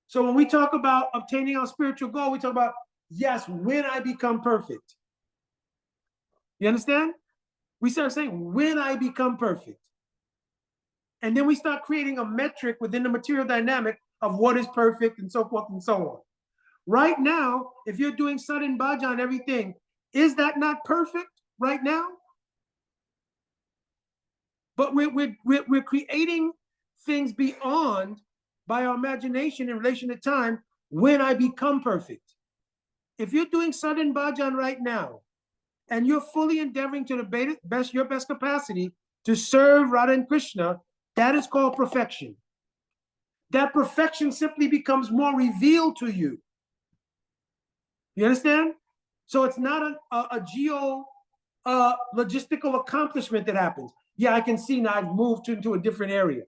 So when we talk about obtaining our spiritual goal, we talk about, yes, when I become perfect. You understand? We start saying, when I become perfect. And then we start creating a metric within the material dynamic of what is perfect and so forth and so on. Right now, if you're doing sadhan bhajan, everything, is that not perfect right now? But we're creating things beyond by our imagination in relation to time when I become perfect. If you're doing sadhan bhajan right now, and you're fully endeavoring to your best capacity to serve Radha and Krishna, that is called perfection. That perfection simply becomes more revealed to you. You understand? So it's not a geo logistical accomplishment that happens. Yeah, I can see now I've moved into a different area.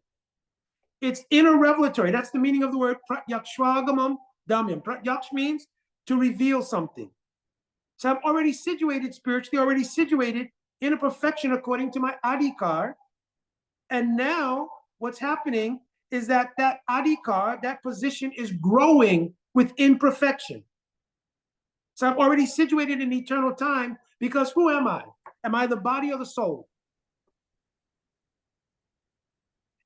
It's inner revelatory. That's the meaning of the word pratyakshvagamam damyam. Pratyaksh means to reveal something. So I'm already situated spiritually, already situated in a perfection according to my adhikar. And now what's happening is that adhikar, that position, is growing within perfection. So I'm already situated in eternal time, because who am I? Am I the body or the soul?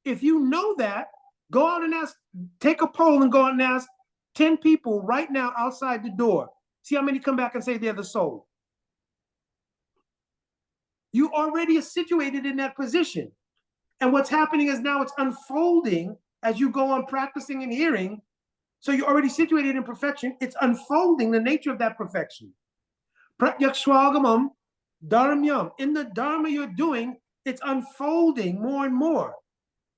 If you know that, go out and ask, take a poll and go out and ask 10 people right now outside the door. See how many come back and say they're the soul. You already are situated in that position. And what's happening is now it's unfolding as you go on practicing and hearing. So you're already situated in perfection. It's unfolding the nature of that perfection. Pratyakshvagamam dharmyam. In the dharma you're doing, it's unfolding more and more.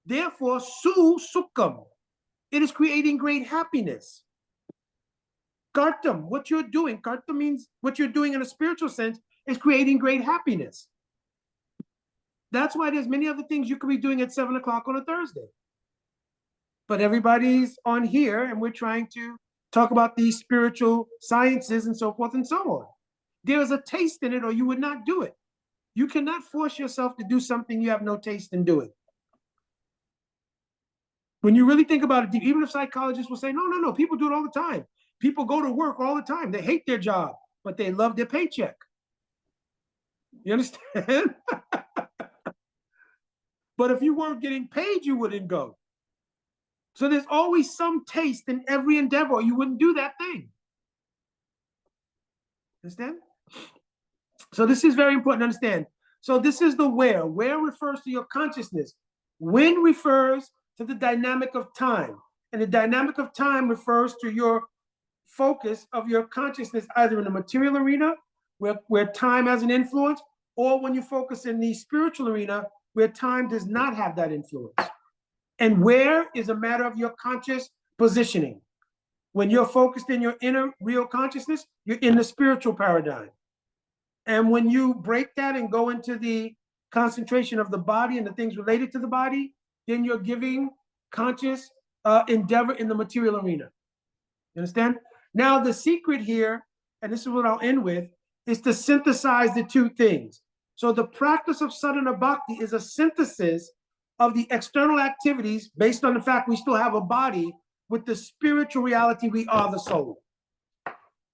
Therefore, sukham. It is creating great happiness. Kartam, what you're doing, karta means what you're doing in a spiritual sense, is creating great happiness. That's why there's many other things you could be doing at 7 o'clock on a Thursday. But everybody's on here and we're trying to talk about these spiritual sciences and so forth and so on. There is a taste in it or you would not do it. You cannot force yourself to do something you have no taste in doing. When you really think about it, even if psychologists will say, no, people do it all the time. People go to work all the time. They hate their job, but they love their paycheck. You understand? But if you weren't getting paid, you wouldn't go. So there's always some taste in every endeavor, or you wouldn't do that thing. Understand? So this is very important to understand. So this is the where. Where refers to your consciousness. When refers to the dynamic of time. And the dynamic of time refers to your focus of your consciousness, either in the material arena, where time has an influence, or when you focus in the spiritual arena, where time does not have that influence. And where is a matter of your conscious positioning. When you're focused in your inner real consciousness, you're in the spiritual paradigm. And when you break that and go into the concentration of the body and the things related to the body, then you're giving conscious endeavor in the material arena. You understand? Now, the secret here, and this is what I'll end with, is to synthesize the two things. So the practice of sadhana bhakti is a synthesis of the external activities based on the fact we still have a body with the spiritual reality we are the soul.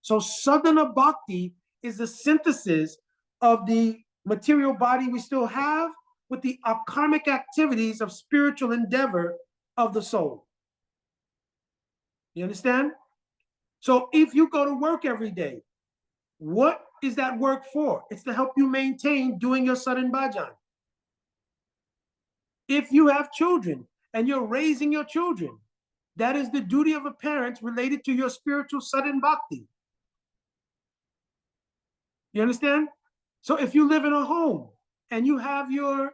So sadhana bhakti is the synthesis of the material body we still have with the karmic activities of spiritual endeavor of the soul. You understand? So if you go to work every day, what is that work for? It's to help you maintain doing your sadhan bhajan. If you have children and you're raising your children, that is the duty of a parent related to your spiritual sadhan bhakti. You understand? So if you live in a home and you have your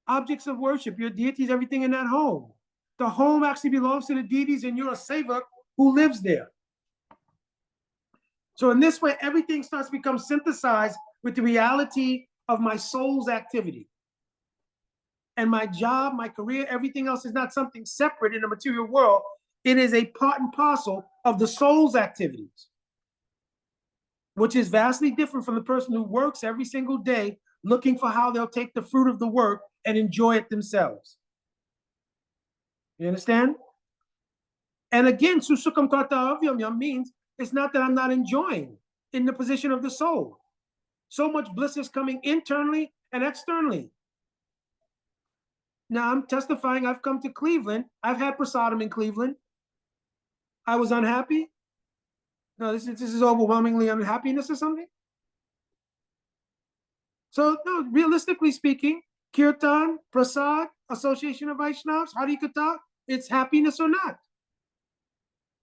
objects of worship, your deities, everything in that home, the home actually belongs to the deities and you're a sevak who lives there. So in this way, everything starts to become synthesized with the reality of my soul's activity. And my job, my career, everything else is not something separate in the material world. It is a part and parcel of the soul's activities, which is vastly different from the person who works every single day looking for how they'll take the fruit of the work and enjoy it themselves. You understand? And again, susukam karta avyamyam means it's not that I'm not enjoying in the position of the soul. So much bliss is coming internally and externally. Now I'm testifying, I've come to Cleveland. I've had prasadam in Cleveland. I was unhappy. No, this is overwhelmingly unhappiness or something. So no, realistically speaking, kirtan, prasad, association of Vaishnavas, harikatha, it's happiness or not.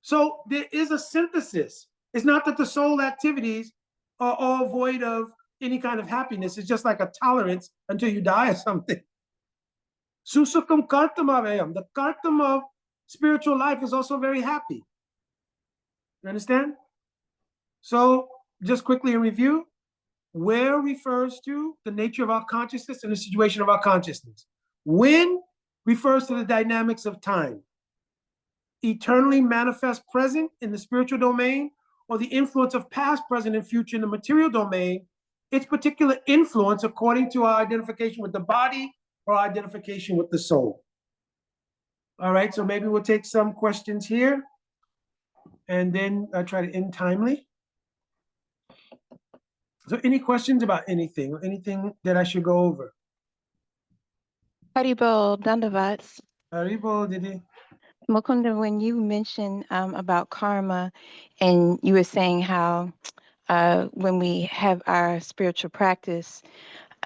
So there is a synthesis. It's not that the soul activities are all void of any kind of happiness. It's just like a tolerance until you die or something. Susukam kartam avayam. The kartam of spiritual life is also very happy. You understand? So just quickly in review, where refers to the nature of our consciousness and the situation of our consciousness. When refers to the dynamics of time. Eternally manifest present in the spiritual domain, or the influence of past, present, and future in the material domain, its particular influence according to our identification with the body or identification with the soul. All right, so maybe we'll take some questions here, and then I'll try to end timely. So any questions about anything, or anything that I should go over? Haribol, Dandavats. Haribo, Didi. Mukunda, when you mentioned about karma, and you were saying how when we have our spiritual practice,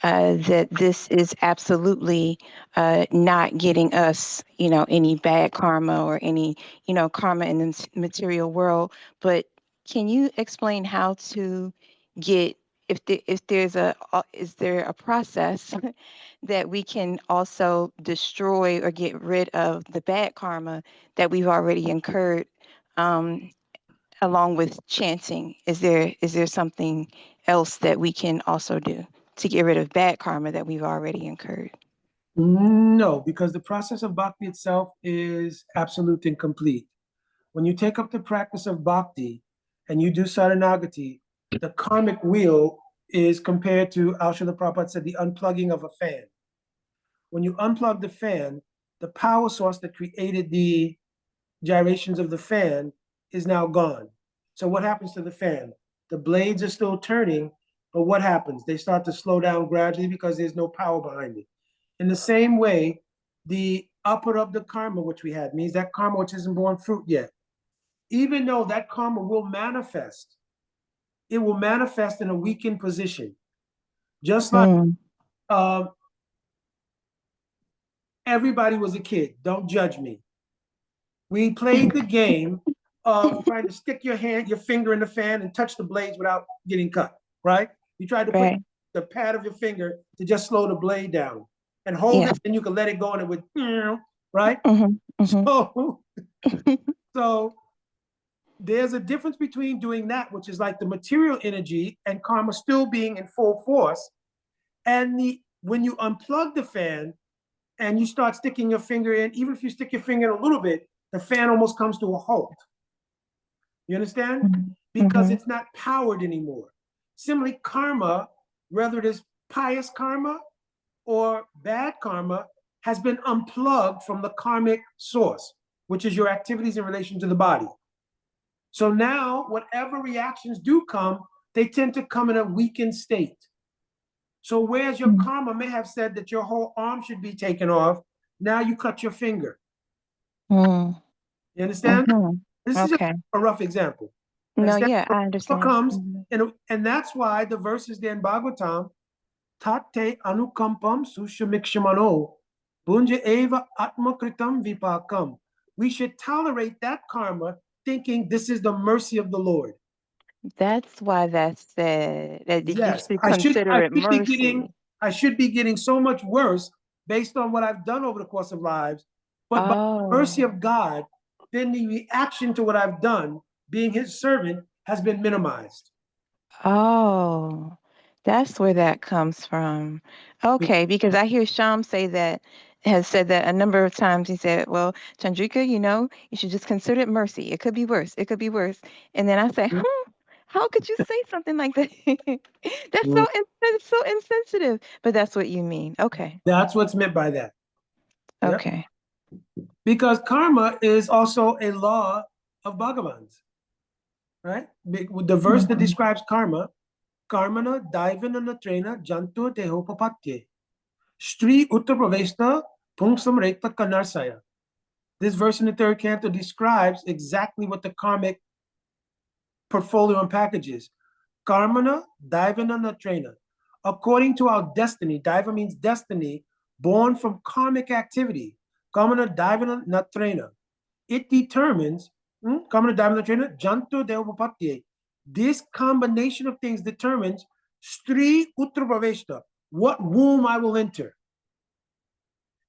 that this is absolutely not getting us, any bad karma or any, karma in the material world. But can you explain how to get, is there a process that we can also destroy or get rid of the bad karma that we've already incurred, along with chanting? Is there something else that we can also do to get rid of bad karma that we've already incurred? No, because the process of bhakti itself is absolute and complete. When you take up the practice of bhakti and you do sadhanagati, the karmic wheel is compared to, Srila Prabhupada said, the unplugging of a fan. When you unplug the fan, the power source that created the gyrations of the fan is now gone. So what happens to the fan? The blades are still turning, but what happens? They start to slow down gradually because there's no power behind it. In the same way, the upper of the karma, which we had, means that karma which isn't borne fruit yet. Even though that karma will manifest, it will manifest in a weakened position. Just like everybody was a kid, don't judge me. We played the game of trying to stick your finger in the fan and touch the blades without getting cut, right? You tried to put the pad of your finger to just slow the blade down and hold it, and you can let it go and it would, right? So there's a difference between doing that, which is like the material energy and karma still being in full force, and when you unplug the fan and you start sticking your finger in, even if you stick your finger in a little bit, the fan almost comes to a halt. You understand? Because it's not powered anymore. Similarly, karma, whether it is pious karma or bad karma, has been unplugged from the karmic source, which is your activities in relation to the body. So now, whatever reactions do come, they tend to come in a weakened state. So whereas your karma may have said that your whole arm should be taken off, now you cut your finger. You understand? This is just a rough example. No, yeah, I understand. Comes, and that's why the verses there in Bhagavatam, Tate anukampam sushamikshmano, bunja eva atmakritam vipakam. We should tolerate that karma, thinking this is the mercy of the Lord. That's why that's said that you should I consider it mercy. I should be getting so much worse based on what I've done over the course of lives, but by the mercy of God, then the reaction to what I've done, being his servant, has been minimized. Oh, that's where that comes from. Okay, because I hear Sham has said that a number of times. He said, well, Chandrika, you should just consider it mercy. It could be worse. It could be worse. And then I say, how could you say something like that? That's so insensitive. But that's what you mean. Okay. That's what's meant by that. Okay. Yep. Because karma is also a law of Bhagavans, right? The verse that describes karma, karmana daivana natrena jantu tehopapatye, stri uttapravesta pungsam rekta kanarsaya. This verse in the third canto describes exactly what the karmic portfolio and package is. Karmana daivana natrena. According to our destiny, daiva means destiny, born from karmic activity. Karmana daivana natrena. It determines, karmana daivana natrena, jantu devapatye. This combination of things determines stri uttapraveshta, what womb I will enter.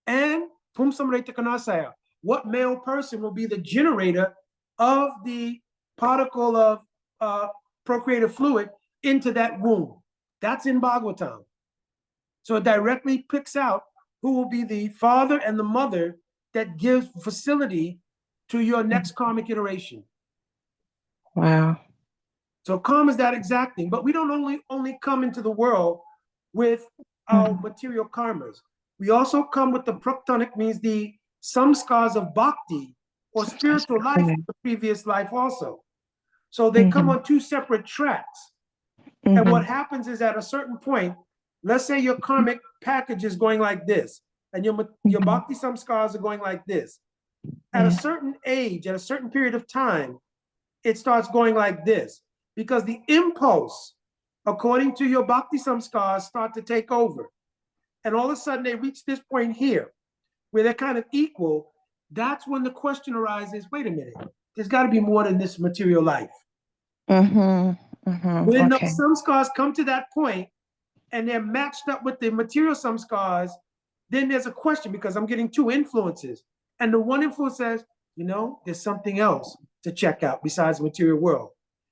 And pumsam reta kanasaya, what male person will be the generator of the particle of procreative fluid into that womb. That's in Bhagavatam. So it directly picks out who will be the father and the mother that gives facility to your next karmic iteration. Wow. So karma is that exact thing, but we don't only come into the world with our material karmas. We also come with the praktanic, means the samskars of bhakti or spiritual life of the previous life also. So they come on two separate tracks. And what happens is at a certain point, let's say your karmic package is going like this, and your bhakti samskars are going like this. At a certain age, at a certain period of time, it starts going like this, because the impulse, according to your bhakti samskars, start to take over. And all of a sudden they reach this point here, where they're kind of equal. That's when the question arises, wait a minute, there's got to be more than this material life. When those samskars come to that point, and they're matched up with the material samskars, then there's a question, because I'm getting two influences. And the one influence says, you know, there's something else to check out besides the material world.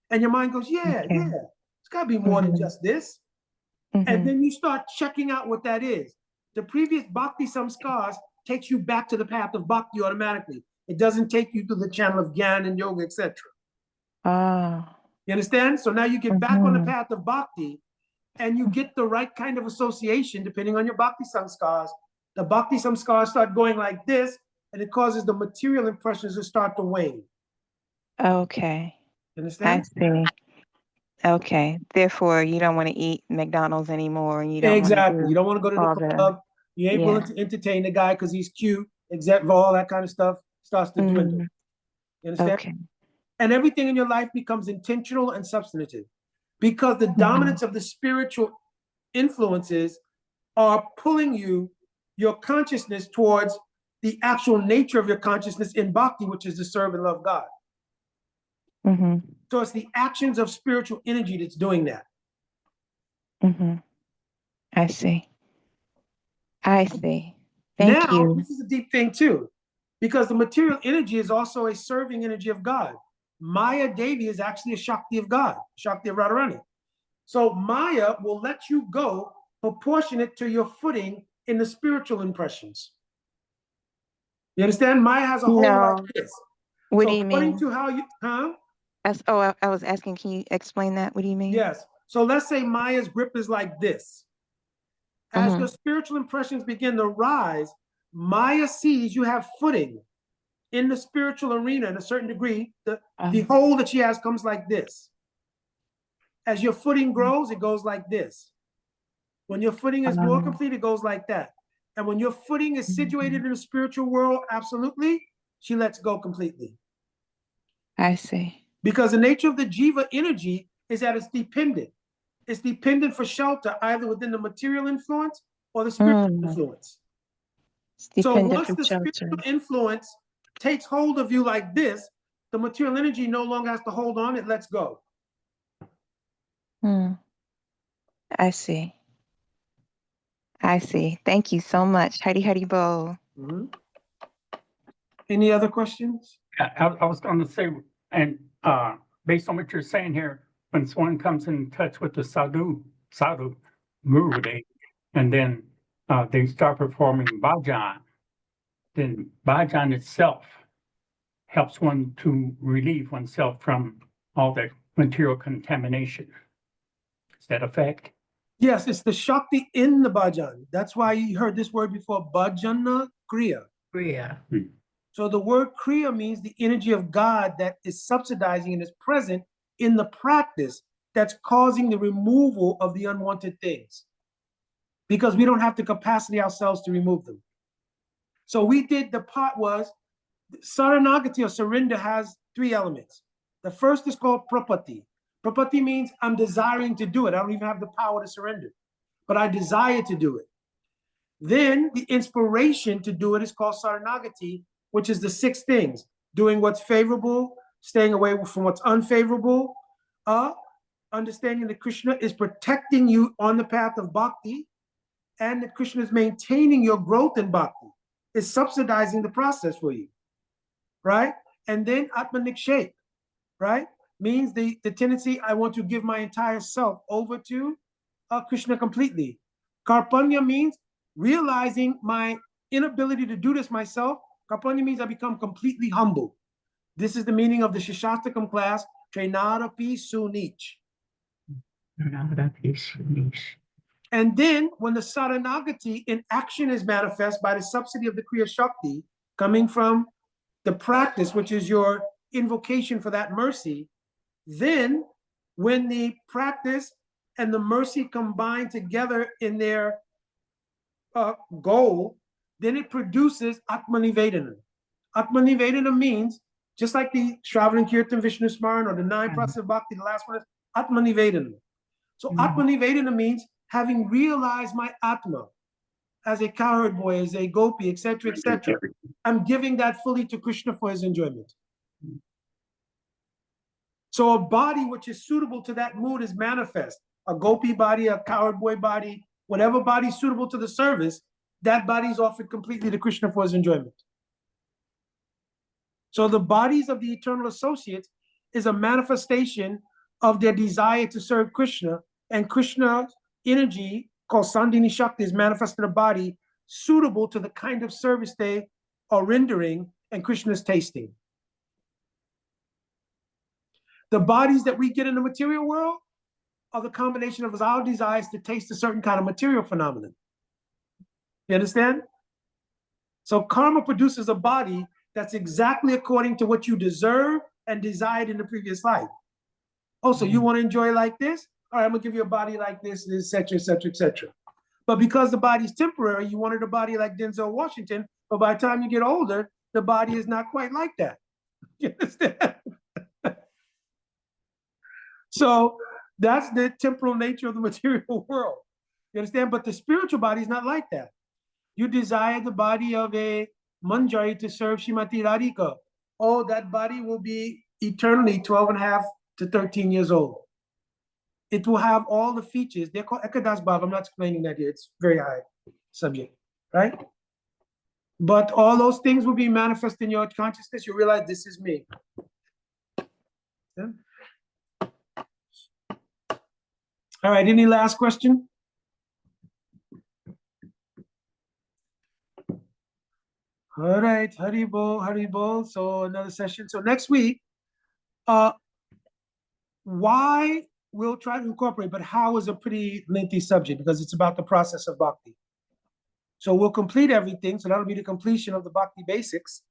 And your mind goes, yeah, it's got to be more than just this. And then you start checking out what that is. The previous bhakti samskars takes you back to the path of bhakti automatically. It doesn't take you to the channel of gyan and yoga, etc. You understand? So now you get back on the path of bhakti, and you get the right kind of association depending on your bhakti samskars. The bhakti samskars start going like this, and it causes the material impressions to start to wane. Okay. You understand? I see. Okay. Therefore, you don't want to eat McDonald's anymore. And you don't Exactly. want You don't want to go to the club. You ain't willing to entertain the guy because he's cute, except for all that kind of stuff starts to dwindle. You understand? Okay. And everything in your life becomes intentional and substantive, because the dominance of the spiritual influences are pulling your consciousness towards the actual nature of your consciousness in bhakti, which is to serve and love God. So it's the actions of spiritual energy that's doing that. I see. I see. Thank you. This is a deep thing too, because the material energy is also a serving energy of God. Maya Devi is actually a Shakti of God, Shakti of Radharani. So Maya will let you go proportionate to your footing in the spiritual impressions. You understand? Maya has a whole like this. What do you mean? According to how you, I was asking, can you explain that? What do you mean? Yes. So let's say Maya's grip is like this. As your spiritual impressions begin to rise, Maya sees you have footing in the spiritual arena in a certain degree. The hold that she has comes like this. As your footing grows, it goes like this. When your footing is more complete, it goes like that. And when your footing is situated in the spiritual world, absolutely, she lets go completely. I see. Because the nature of the jiva energy is that it's dependent. It's dependent for shelter either within the material influence or the spiritual influence. So once the spiritual influence takes hold of you like this, the material energy no longer has to hold on, it lets go. I see. I see. Thank you so much. Hari Hari Bol. Any other questions? I was going to say, and based on what you're saying here, when someone comes in touch with the sadhu guru, and then they start performing bhajan, then bhajan itself helps one to relieve oneself from all that material contamination. Is that a fact? Yes, it's the Shakti in the bhajan. That's why you heard this word before, bhajana kriya. So the word kriya means the energy of God that is subsidizing and is present in the practice that's causing the removal of the unwanted things. Because we don't have the capacity ourselves to remove them. So we did, the part was, Saranagati or surrender has three elements. The first is called prapati. Prapati means I'm desiring to do it. I don't even have the power to surrender, but I desire to do it. Then the inspiration to do it is called Saranagati, which is the 6 things: doing what's favorable, staying away from what's unfavorable, understanding that Krishna is protecting you on the path of bhakti, and that Krishna is maintaining your growth in bhakti, is subsidizing the process for you, right? And then Atmanikshep, right? means the tendency, I want to give my entire self over to Krishna completely. Karpanya means realizing my inability to do this myself. Karpanya means I become completely humble. This is the meaning of the Shishastakam class, Trenarapi Sunich. And then when the Saranagati in action is manifest by the subsidy of the Kriya Shakti, coming from the practice, which is your invocation for that mercy, then when the practice and the mercy combine together in their goal, then it produces Atmanivedana. Atmanivedana means, just like the Shravan Kirtan Vishnu Smaran or the 9 process of Bhakti, the last one is Atmanivedana. So Atmanivedana means having realized my Atma as a cowherd boy, as a gopi, etc., etc. I'm giving that fully to Krishna for his enjoyment. So a body which is suitable to that mood is manifest. A gopi body, a cowherd boy body, whatever body is suitable to the service, that body is offered completely to Krishna for his enjoyment. So the bodies of the eternal associates is a manifestation of their desire to serve Krishna, and Krishna's energy, called Sandhini Shakti, is manifested in a body suitable to the kind of service they are rendering and Krishna's tasting. The bodies that we get in the material world are the combination of our desires to taste a certain kind of material phenomenon. You understand? So karma produces a body that's exactly according to what you deserve and desired in the previous life. Oh, so you want to enjoy like this? All right, I'm gonna give you a body like this, etc., etc., etc. But because the body's temporary, you wanted a body like Denzel Washington, but by the time you get older, the body is not quite like that. You understand? So that's the temporal nature of the material world. You understand? But the spiritual body is not like that. You desire the body of a Manjari to serve Shrimati Radhika. Oh, that body will be eternally 12.5 to 13 years old. It will have all the features. They're called Ekadas Bhav. I'm not explaining that here. It's very high subject, right? But all those things will be manifest in your consciousness. You realize this is me. Yeah? All right, any last question? All right, Hari Bol. So another session. So next week, why we'll try to incorporate, but how is a pretty lengthy subject because it's about the process of bhakti. So we'll complete everything. So that'll be the completion of the bhakti basics,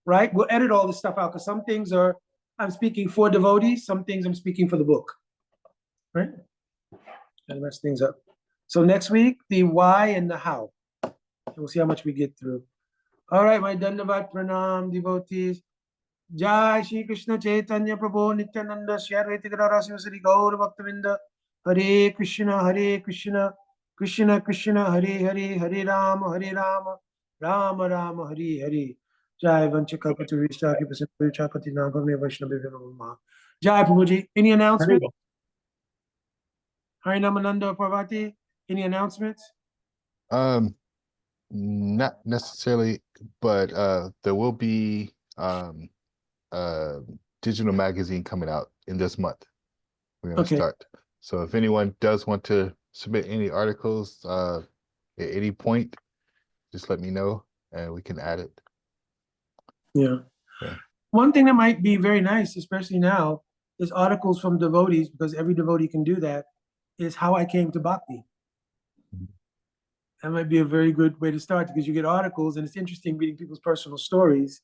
right? We'll edit all this stuff out because some things are, I'm speaking for devotees, some things I'm speaking for the book, right? And mess things up. So next week, the why and the how. And we'll see how much we get through. All right, my Dandavat Pranam devotees. Jai Shri Krishna Chaitanya Prabhu Nityananda Shri Advaita Gadadhara Sri Gaur Bhaktavinda. Hare Krishna, Krishna Krishna, Hare Hare, Hare Rama, Rama Rama, Hare Hare. Jai Vanchakapati Vishaki Pasapati Chapati Nagame Vaishnavi Vinama. Jai Prabhuji. Any announcements? Harinamananda Parvati, any announcements? Not necessarily, but there will be digital magazine coming out in this month. We're going to start. So if anyone does want to submit any articles at any point, just let me know and we can add it. Yeah. One thing that might be very nice, especially now, is articles from devotees, because every devotee can do that, is how I came to bhakti. That might be a very good way to start because you get articles and it's interesting reading people's personal stories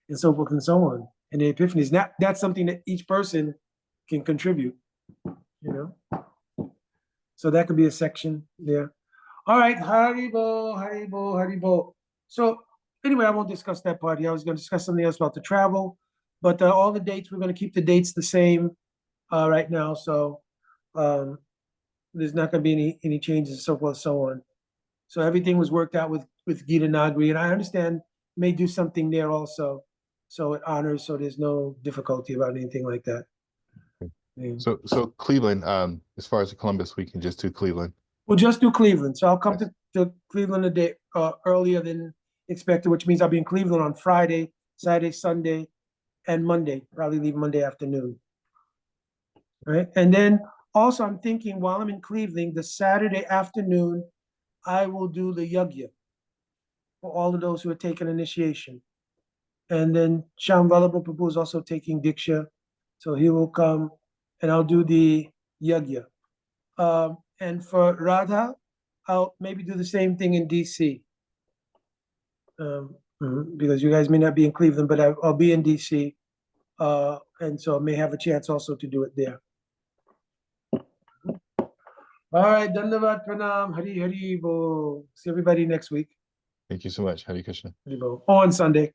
and so forth and so on. And the epiphanies, that's something that each person can contribute, you know? So that could be a section there. All right, Haribo. So anyway, I won't discuss that part here. I was going to discuss something else about the travel, but all the dates, we're going to keep the dates the same right now. So there's not going to be any changes and so forth and so on. So everything was worked out with Gita Nagri, and I understand may do something there also. So it honors, so there's no difficulty about anything like that. Yeah. So Cleveland, as far as Columbus, we can just do Cleveland. We'll just do Cleveland. So I'll come to Cleveland a day earlier than expected, which means I'll be in Cleveland on Friday, Saturday, Sunday, and Monday. Probably leave Monday afternoon. right? And then also I'm thinking while I'm in Cleveland, the Saturday afternoon, I will do the yajna for all of those who are taking initiation. And then Shambhala Prabhu is also taking Diksha, so he will come and I'll do the yajna. And for Radha, I'll maybe do the same thing in DC. Because you guys may not be in Cleveland, but I'll be in DC. And so I may have a chance also to do it there. All right, Dandavad Pranam, Hari Hari Bo. See everybody next week. Thank you so much. Hare Krishna. Hari Bo. On Sunday.